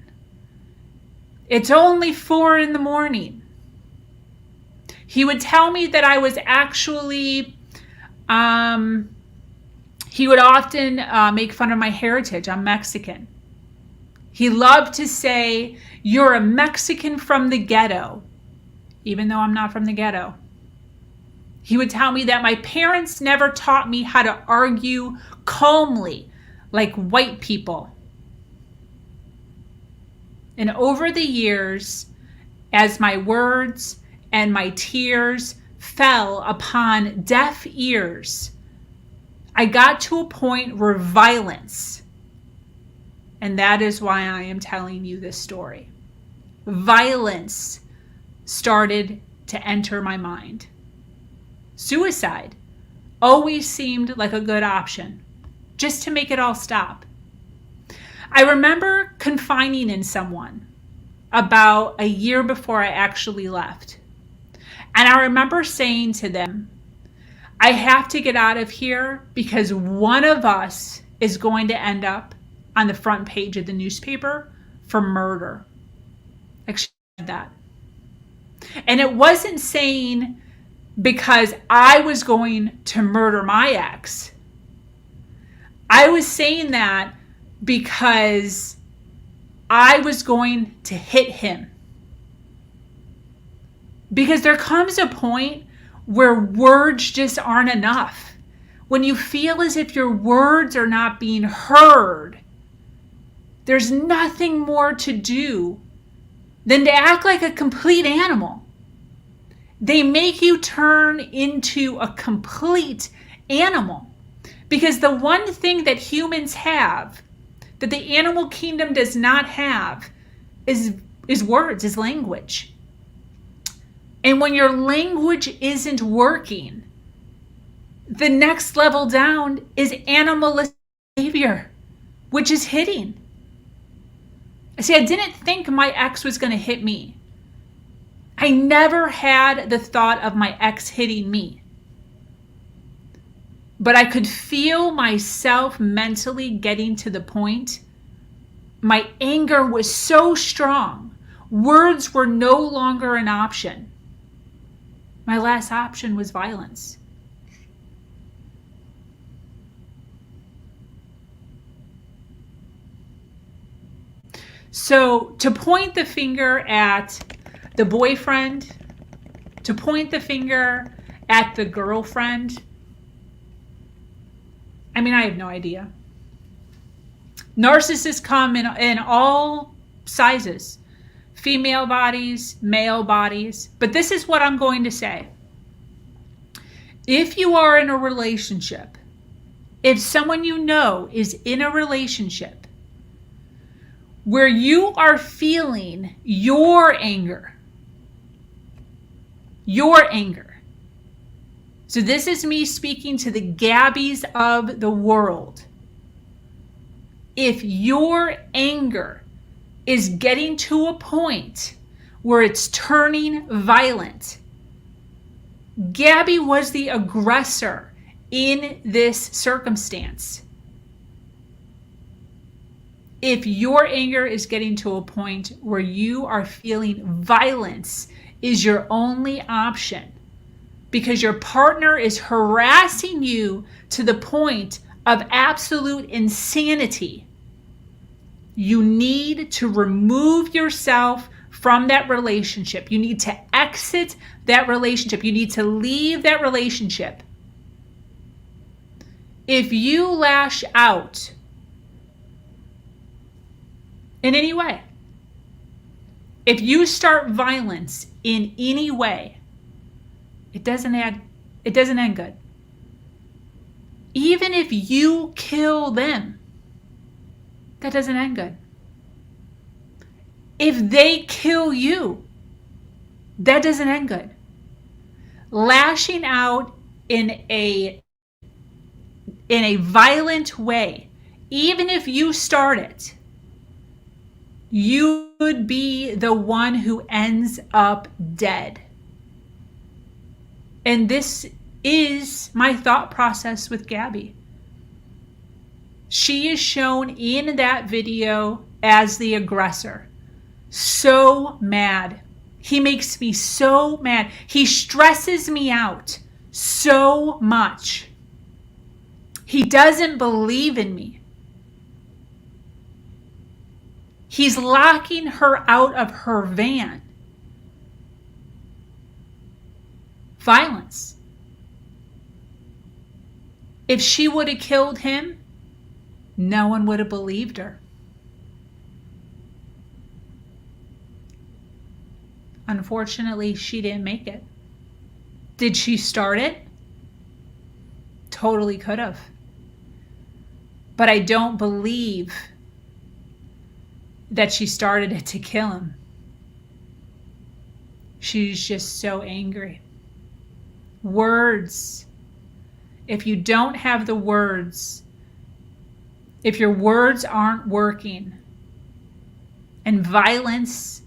It's only 4 a.m. He would tell me that I was actually, he would often make fun of my heritage. I'm Mexican. He loved to say, "You're a Mexican from the ghetto," even though I'm not from the ghetto. He would tell me that my parents never taught me how to argue calmly like white people. And over the years, as my words and my tears fell upon deaf ears, I got to a point where violence, and that is why I am telling you this story, violence started to enter my mind. Suicide always seemed like a good option, just to make it all stop. I remember confiding in someone about a year before I actually left. And I remember saying to them, I have to get out of here because one of us is going to end up on the front page of the newspaper for murder. Actually, I said that. And it wasn't saying because I was going to murder my ex. I was saying that because I was going to hit him. Because there comes a point where words just aren't enough. When you feel as if your words are not being heard, there's nothing more to do than to act like a complete animal. They make you turn into a complete animal. Because the one thing that humans have, that the animal kingdom does not have, is words, is language. And when your language isn't working, the next level down is animalistic behavior, which is hitting. See, I didn't think my ex was going to hit me. I never had the thought of my ex hitting me. But I could feel myself mentally getting to the point. My anger was so strong. Words were no longer an option. My last option was violence. So to point the finger at the boyfriend, to point the finger at the girlfriend, I mean, I have no idea. Narcissists come in all sizes, female bodies, male bodies. But this is what I'm going to say. If you are in a relationship, if someone you know is in a relationship where you are feeling your anger, so this is me speaking to the Gabbies of the world. If your anger is getting to a point where it's turning violent, Gabby was the aggressor in this circumstance. If your anger is getting to a point where you are feeling violence is your only option, because your partner is harassing you to the point of absolute insanity, you need to remove yourself from that relationship. You need to exit that relationship. You need to leave that relationship. If you lash out in any way, if you start violence in any way, it doesn't end good. Even if you kill them, that doesn't end good. If they kill you, that doesn't end good. Lashing out in a violent way, even if you start it, you would be the one who ends up dead. And this is my thought process with Gabby. She is shown in that video as the aggressor. So mad. He makes me so mad. He stresses me out so much. He doesn't believe in me. He's locking her out of her van. Violence. If she would have killed him, no one would have believed her. Unfortunately, she didn't make it. Did she start it? Totally could have. But I don't believe that she started it to kill him. She's just so angry. Words. If you don't have the words, if your words aren't working and violence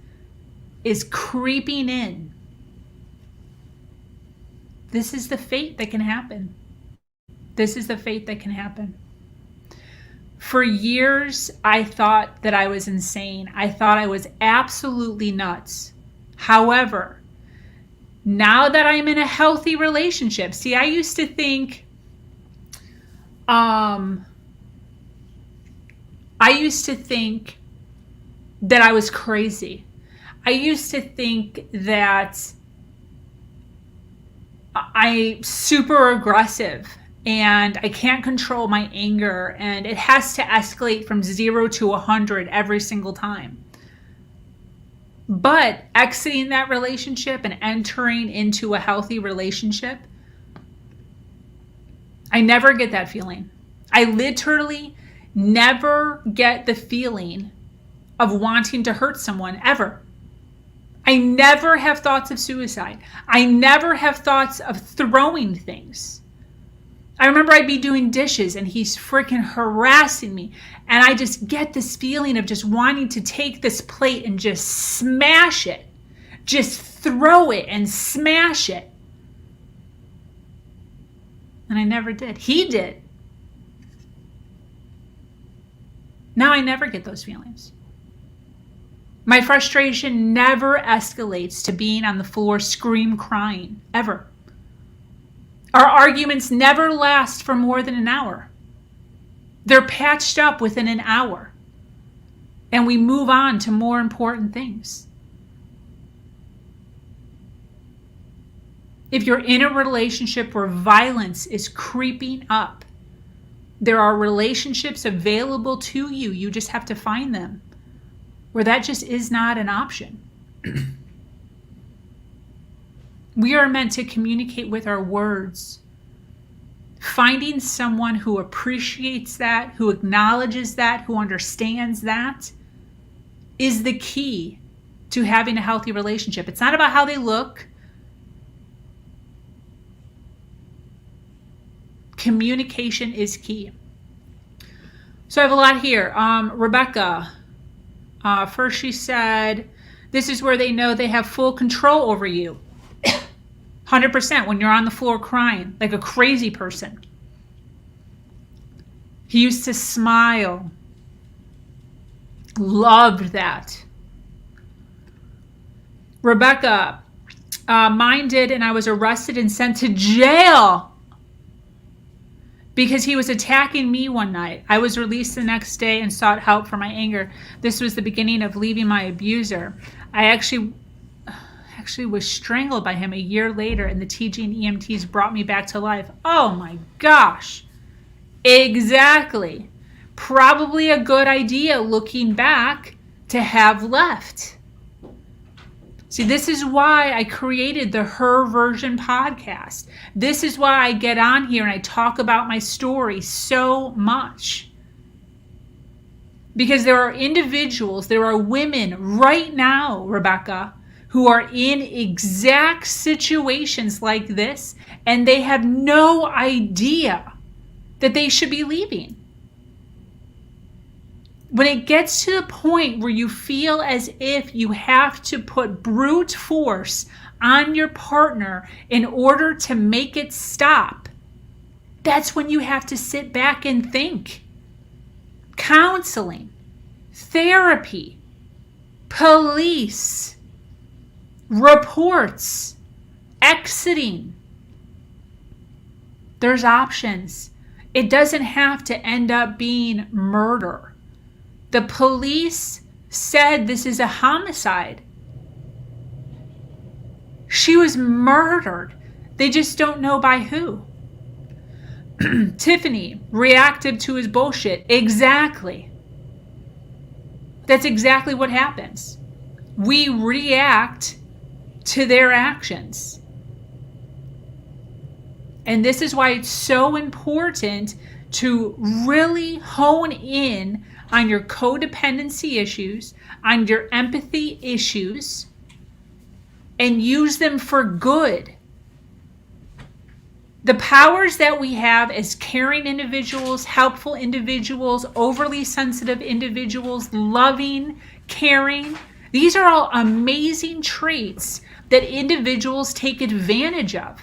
is creeping in, this is the fate that can happen. This is the fate that can happen. For years, I thought that I was insane. I thought I was absolutely nuts. However, now that I'm in a healthy relationship, see, I used to think, that I was crazy. I used to think that I'm super aggressive and I can't control my anger and it has to escalate from 0 to 100 every single time. But exiting that relationship and entering into a healthy relationship, I never get that feeling. I literally never get the feeling of wanting to hurt someone ever. I never have thoughts of suicide. I never have thoughts of throwing things. I remember I'd be doing dishes and he's freaking harassing me. And I just get this feeling of just wanting to take this plate and just smash it. Just throw it and smash it. And I never did. He did. Now I never get those feelings. My frustration never escalates to being on the floor scream crying, ever. Our arguments never last for more than an hour. They're patched up within an hour. And we move on to more important things. If you're in a relationship where violence is creeping up, there are relationships available to you. You just have to find them where that just is not an option. We are meant to communicate with our words. Finding someone who appreciates that, who acknowledges that, who understands that is the key to having a healthy relationship. It's not about how they look. Communication is key. So I have a lot here. Rebecca, first she said, this is where they know they have full control over you. 100% when you're on the floor crying like a crazy person. He used to smile. Loved that. Rebecca, mine did, and I was arrested and sent to jail because he was attacking me one night. I was released the next day and sought help for my anger. This was the beginning of leaving my abuser. I actually was strangled by him a year later, and the TG and EMTs brought me back to life. Oh my gosh. Exactly. Probably a good idea looking back to have left. See, this is why I created the Her Version podcast. This is why I get on here and I talk about my story so much. Because there are individuals, there are women right now, Rebecca, who are in exact situations like this, and they have no idea that they should be leaving. When it gets to the point where you feel as if you have to put brute force on your partner in order to make it stop, that's when you have to sit back and think. Counseling, therapy, police, reports, exiting. There's options. It doesn't have to end up being murder. The police said this is a homicide. She was murdered. They just don't know by who. Tiffany, reactive to his bullshit. Exactly. That's exactly what happens. We react to their actions. And this is why it's so important to really hone in on your codependency issues, on your empathy issues, and use them for good. The powers that we have as caring individuals, helpful individuals, overly sensitive individuals, loving, caring, these are all amazing traits that individuals take advantage of.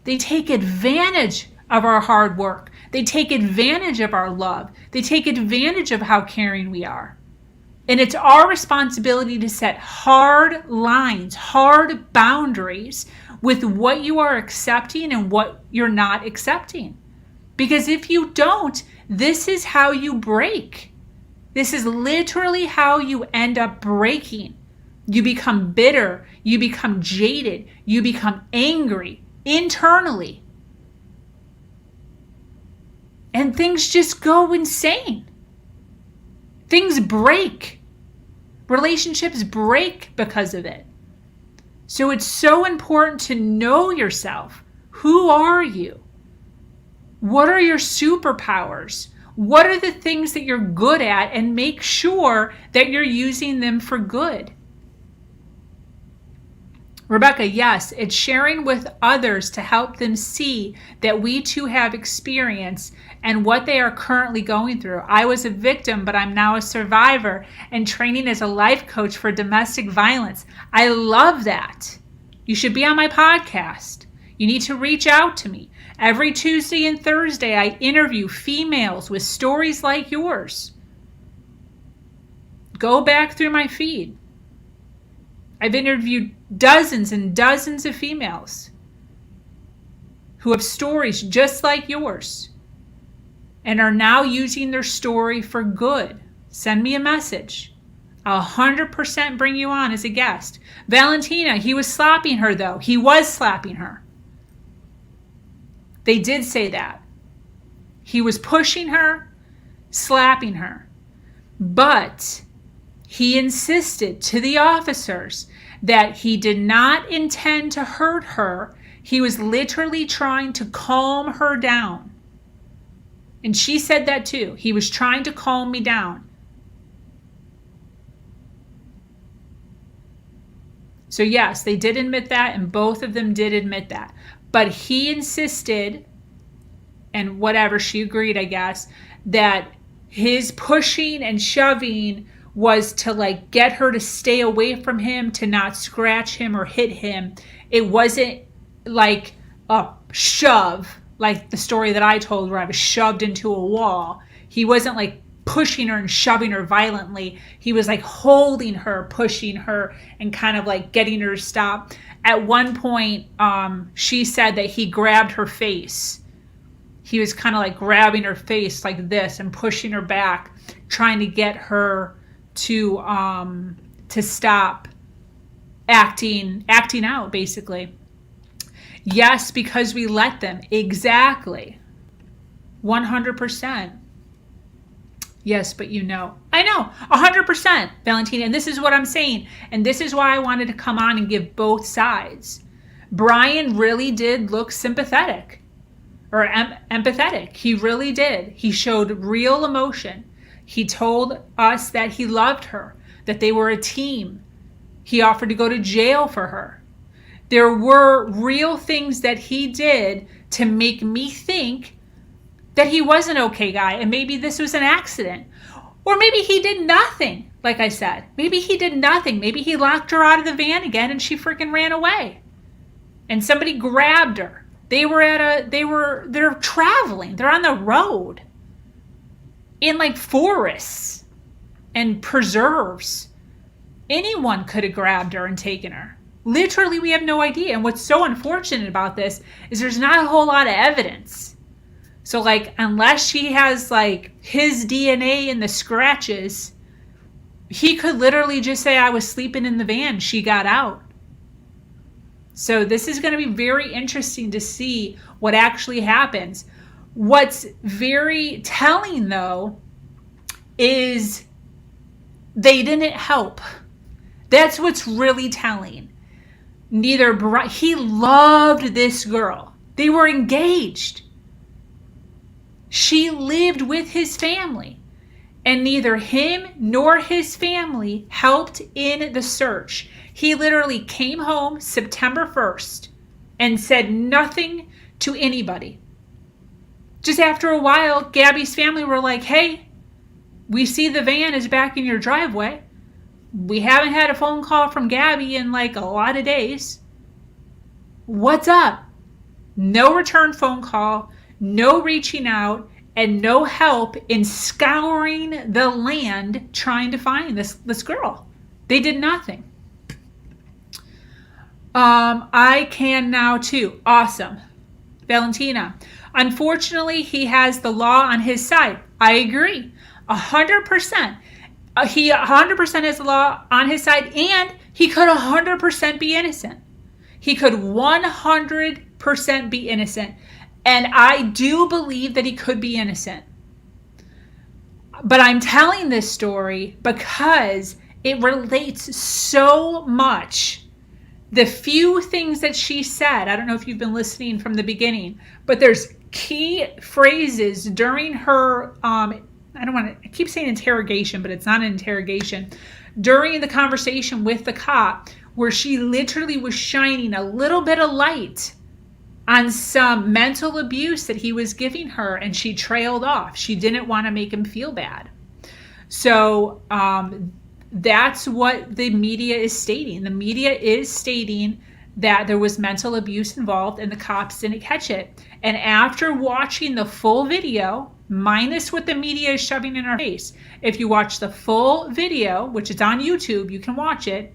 They take advantage of our hard work. They take advantage of our love. They take advantage of how caring we are. And it's our responsibility to set hard lines, hard boundaries with what you are accepting and what you're not accepting. Because if you don't, this is how you break. This is literally how you end up breaking. You become bitter. You become jaded. You become angry internally. And things just go insane. Things break. Relationships break because of it. So it's so important to know yourself. Who are you? What are your superpowers? What are the things that you're good at? And make sure that you're using them for good. Rebecca, yes, it's sharing with others to help them see that we too have experience and what they are currently going through. I was a victim, but I'm now a survivor and training as a life coach for domestic violence. I love that. You should be on my podcast. You need to reach out to me. Every Tuesday and Thursday, I interview females with stories like yours. Go back through my feed. I've interviewed dozens and dozens of females who have stories just like yours and are now using their story for good. Send me a message. I'll 100% bring you on as a guest. Valentina, he was slapping her though. He was slapping her. They did say that. He was pushing her, slapping her. But he insisted to the officers that he did not intend to hurt her. He was literally trying to calm her down. And she said that too. He was trying to calm me down. So yes, they did admit that, and both of them did admit that. But he insisted, and whatever, she agreed, I guess, that his pushing and shoving was to like get her to stay away from him, to not scratch him or hit him. It wasn't like a shove, like the story that I told where I was shoved into a wall. He wasn't like pushing her and shoving her violently. He was like holding her, pushing her, and kind of like getting her to stop. At one point, she said that he grabbed her face. He was kind of like grabbing her face like this and pushing her back, trying to get her to stop acting out, basically. Yes, because we let them. Exactly. 100%. Yes, but you know. I know. 100%, Valentina. And this is what I'm saying. And this is why I wanted to come on and give both sides. Brian really did look sympathetic or empathetic. He really did. He showed real emotion. He told us that he loved her, that they were a team. He offered to go to jail for her. There were real things that he did to make me think that he was an okay guy, and maybe this was an accident. Or maybe he did nothing, like I said. Maybe he did nothing. Maybe he locked her out of the van again and she freaking ran away. And somebody grabbed her. They're traveling. They're on the road in like forests and preserves. Anyone could have grabbed her and taken her. Literally, we have no idea. And what's so unfortunate about this is there's not a whole lot of evidence. So like, unless she has like his DNA in the scratches, he could literally just say, I was sleeping in the van, she got out. So this is going to be very interesting to see what actually happens. What's very telling though is they didn't help. That's what's really telling. He loved this girl. They were engaged. She lived with his family, and neither him nor his family helped in the search. He literally came home September 1st and said nothing to anybody. Just after a while, Gabby's family were like, hey, we see the van is back in your driveway. We haven't had a phone call from Gabby in like a lot of days. What's up? No return phone call, no reaching out, and no help in scouring the land trying to find this girl. They did nothing. I can now too. Awesome. Valentina. Unfortunately, he has the law on his side. I agree. 100%. He 100% has the law on his side, and he could 100% be innocent. He could 100% be innocent. And I do believe that he could be innocent. But I'm telling this story because it relates so much. The few things that she said, I don't know if you've been listening from the beginning, but there's key phrases during her, I keep saying interrogation, but it's not an interrogation. During the conversation with the cop, where she literally was shining a little bit of light on some mental abuse that he was giving her, and she trailed off. She didn't want to make him feel bad. So that's what the media is stating. The media is stating that there was mental abuse involved and the cops didn't catch it. And after watching the full video, minus what the media is shoving in our face, if you watch the full video, which is on YouTube, you can watch it,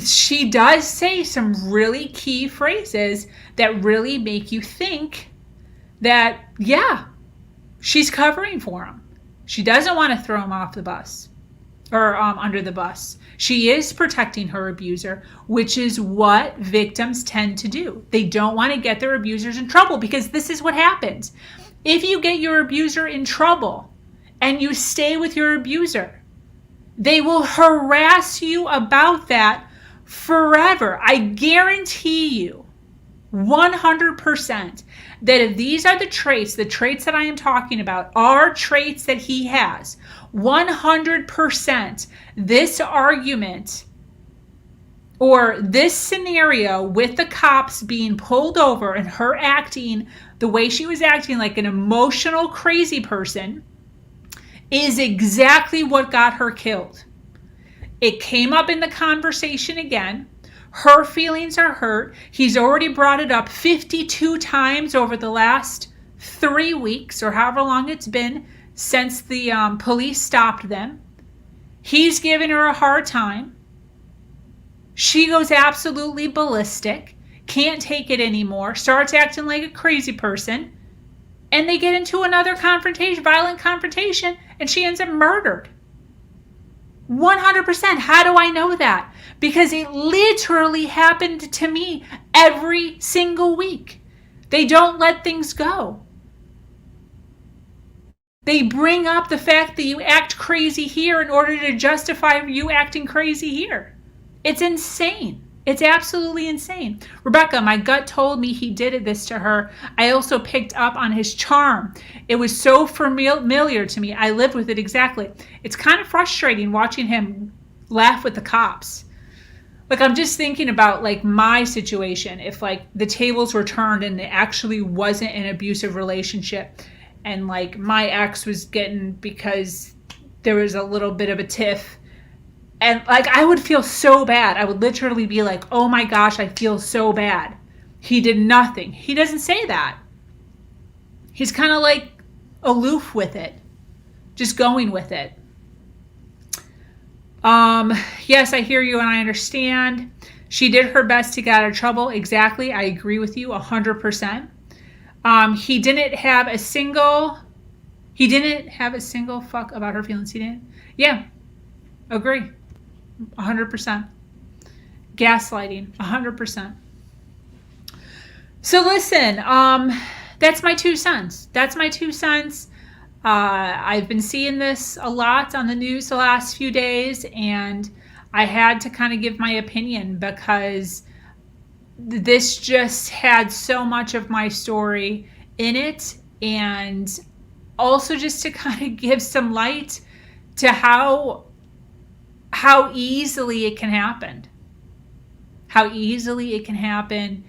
she does say some really key phrases that really make you think that, yeah, she's covering for him. She doesn't want to throw him off the bus or under the bus. She is protecting her abuser, which is what victims tend to do. They don't want to get their abusers in trouble, because this is what happens. If you get your abuser in trouble and you stay with your abuser, they will harass you about that forever. I guarantee you 100% that if these are the traits that I am talking about are traits that he has, 100% this argument or this scenario with the cops being pulled over and her acting the way she was acting, like an emotional crazy person, is exactly what got her killed. It came up in the conversation again. Her feelings are hurt. He's already brought it up 52 times over the last 3 weeks, or however long it's been since the police stopped them. He's giving her a hard time. She goes absolutely ballistic, can't take it anymore, starts acting like a crazy person, and they get into another confrontation, violent confrontation, and she ends up murdered. 100%. How do I know that? Because it literally happened to me every single week. They don't let things go. They bring up the fact that you act crazy here in order to justify you acting crazy here. It's insane. It's absolutely insane. Rebecca, my gut told me he did this to her. I also picked up on his charm. It was so familiar to me. I lived with it exactly. It's kind of frustrating watching him laugh with the cops. Like, I'm just thinking about like my situation. If like the tables were turned and it actually wasn't an abusive relationship, and like my ex was getting, because there was a little bit of a tiff, and like I would feel so bad. I would literally be like, oh my gosh, I feel so bad. He did nothing. He doesn't say that. He's kind of like aloof with it, just going with it. Yes, I hear you and I understand. She did her best to get out of trouble. Exactly. I agree with you 100%. He didn't have a single fuck about her feelings. He didn't. Yeah. Agree. 100%. Gaslighting. 100%. So listen, that's my 2 cents. I've been seeing this a lot on the news the last few days, and I had to kind of give my opinion because this just had so much of my story in it, and also just to kind of give some light to how easily it can happen. How easily it can happen.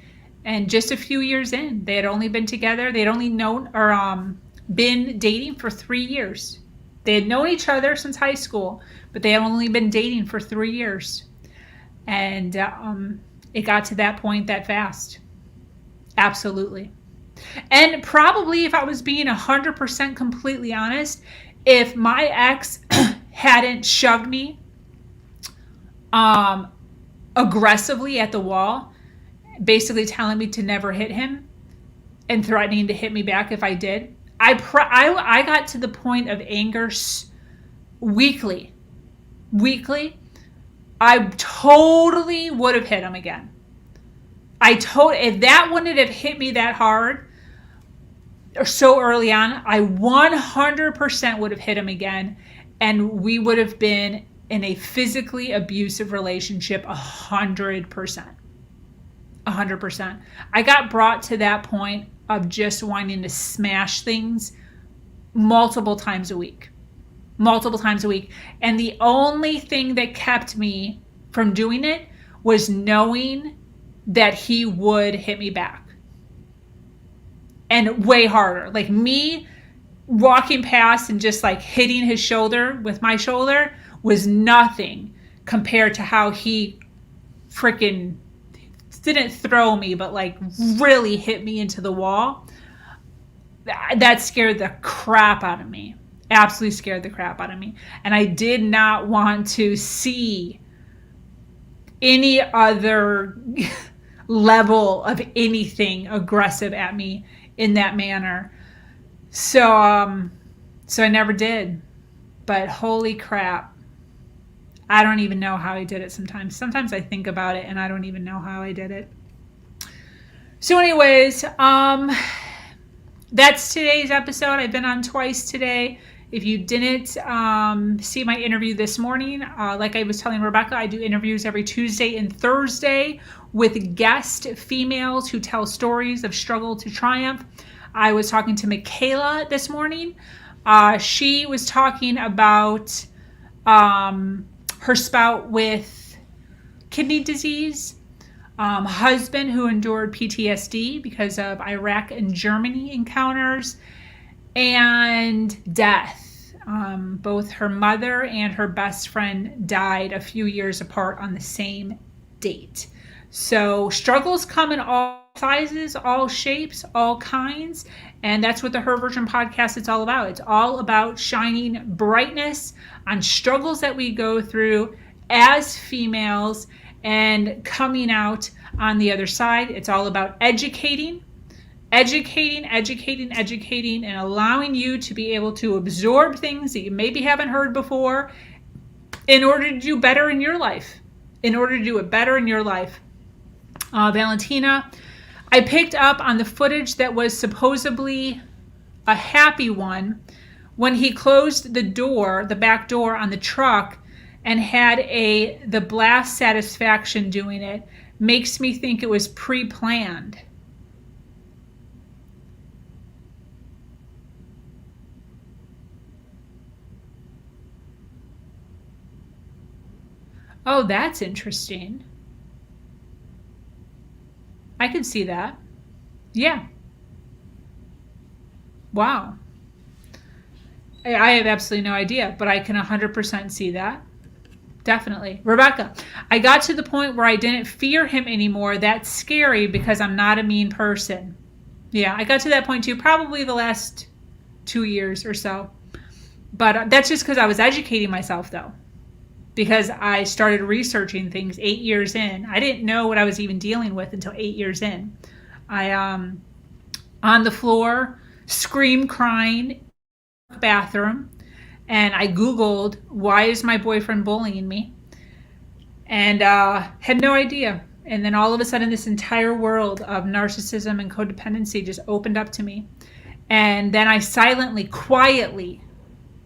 And just a few years in, they had only been together. They'd only known or been dating for 3 years. They had known each other since high school, but they had only been dating for 3 years. And it got to that point that fast. Absolutely. And probably, if I was being 100% completely honest, if my ex hadn't shoved me aggressively at the wall, basically telling me to never hit him and threatening to hit me back if I did, I got to the point of anger weekly. I totally would have hit him again. If that wouldn't have hit me that hard or so early on, I 100% would have hit him again, and we would have been in a physically abusive relationship 100%. 100%. I got brought to that point of just wanting to smash things multiple times a week. And the only thing that kept me from doing it was knowing that he would hit me back. And way harder. Like me walking past and just like hitting his shoulder with my shoulder was nothing compared to how he freaking didn't throw me, but like really hit me into the wall. That scared the crap out of me. Absolutely scared the crap out of me. And I did not want to see any other level of anything aggressive at me in that manner. So I never did. But holy crap. I don't even know how I did it sometimes. Sometimes I think about it and I don't even know how I did it. So anyways, that's today's episode. I've been on twice today. If you didn't see my interview this morning, like I was telling Rebecca, I do interviews every Tuesday and Thursday with guest females who tell stories of struggle to triumph. I was talking to Michaela this morning. She was talking about her spout with kidney disease, husband who endured PTSD because of Iraq and Germany encounters, and death. Both her mother and her best friend died a few years apart on the same date. So struggles come in all sizes, all shapes, all kinds. And that's what the Her Version podcast is all about. It's all about shining brightness on struggles that we go through as females and coming out on the other side. It's all about educating, and allowing you to be able to absorb things that you maybe haven't heard before in order to do better in your life. Valentina, I picked up on the footage that was supposedly a happy one when he closed the door, the back door on the truck, and had the blast satisfaction doing it. Makes me think it was pre-planned. Oh, that's interesting. I could see that. Yeah. Wow. I have absolutely no idea, but I can 100% see that. Definitely. Rebecca, I got to the point where I didn't fear him anymore. That's scary because I'm not a mean person. Yeah, I got to that point too, probably the last 2 years or so. But that's just because I was educating myself, though. Because I started researching things 8 years in. I didn't know what I was even dealing with until 8 years in. I, on the floor, scream crying in the bathroom. And I Googled, why is my boyfriend bullying me? And had no idea. And then all of a sudden, this entire world of narcissism and codependency just opened up to me. And then I silently, quietly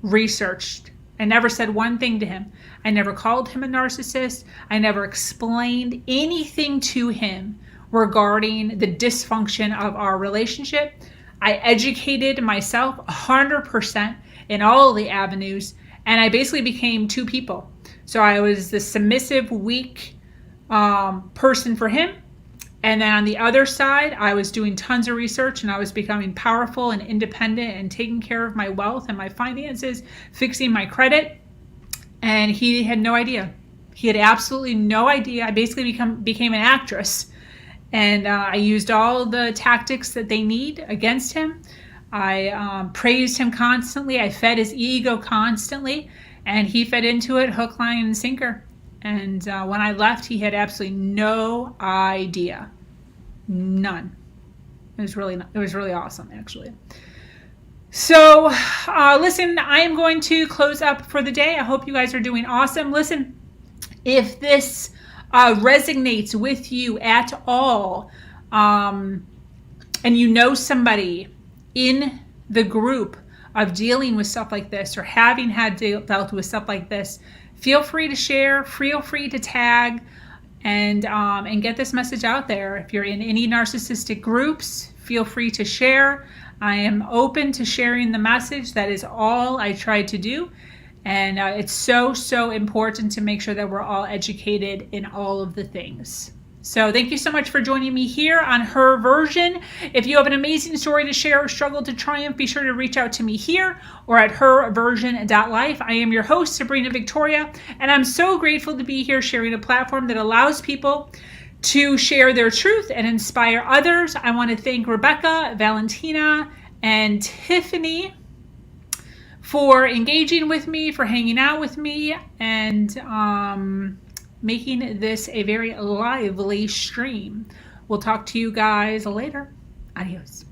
researched. I never said one thing to him. I never called him a narcissist. I never explained anything to him regarding the dysfunction of our relationship. I educated myself 100% in all of the avenues, and I basically became two people. So I was the submissive, weak person for him. And then on the other side, I was doing tons of research and I was becoming powerful and independent and taking care of my wealth and my finances, fixing my credit. And he had no idea. He had absolutely no idea. I basically became an actress. And I used all the tactics that they need against him. I praised him constantly. I fed his ego constantly. And he fed into it hook, line, and sinker. And when I left, he had absolutely no idea. None. It was really awesome, actually. So, listen, I am going to close up for the day. I hope you guys are doing awesome. Listen, if this resonates with you at all, and you know somebody in the group of dealing with stuff like this or having dealt with stuff like this, feel free to share, feel free to tag, and get this message out there. If you're in any narcissistic groups, feel free to share. I am open to sharing the message. That is all I try to do. And it's so important to make sure that we're all educated in all of the things. So thank you so much for joining me here on Her Version. If you have an amazing story to share or struggle to triumph, be sure to reach out to me here or at herversion.life. I am your host, Sabrina Victoria, and I'm so grateful to be here sharing a platform that allows people to share their truth and inspire others. I want to thank Rebecca, Valentina, and Tiffany for engaging with me, for hanging out with me, and making this a very lively stream. We'll talk to you guys later. Adios.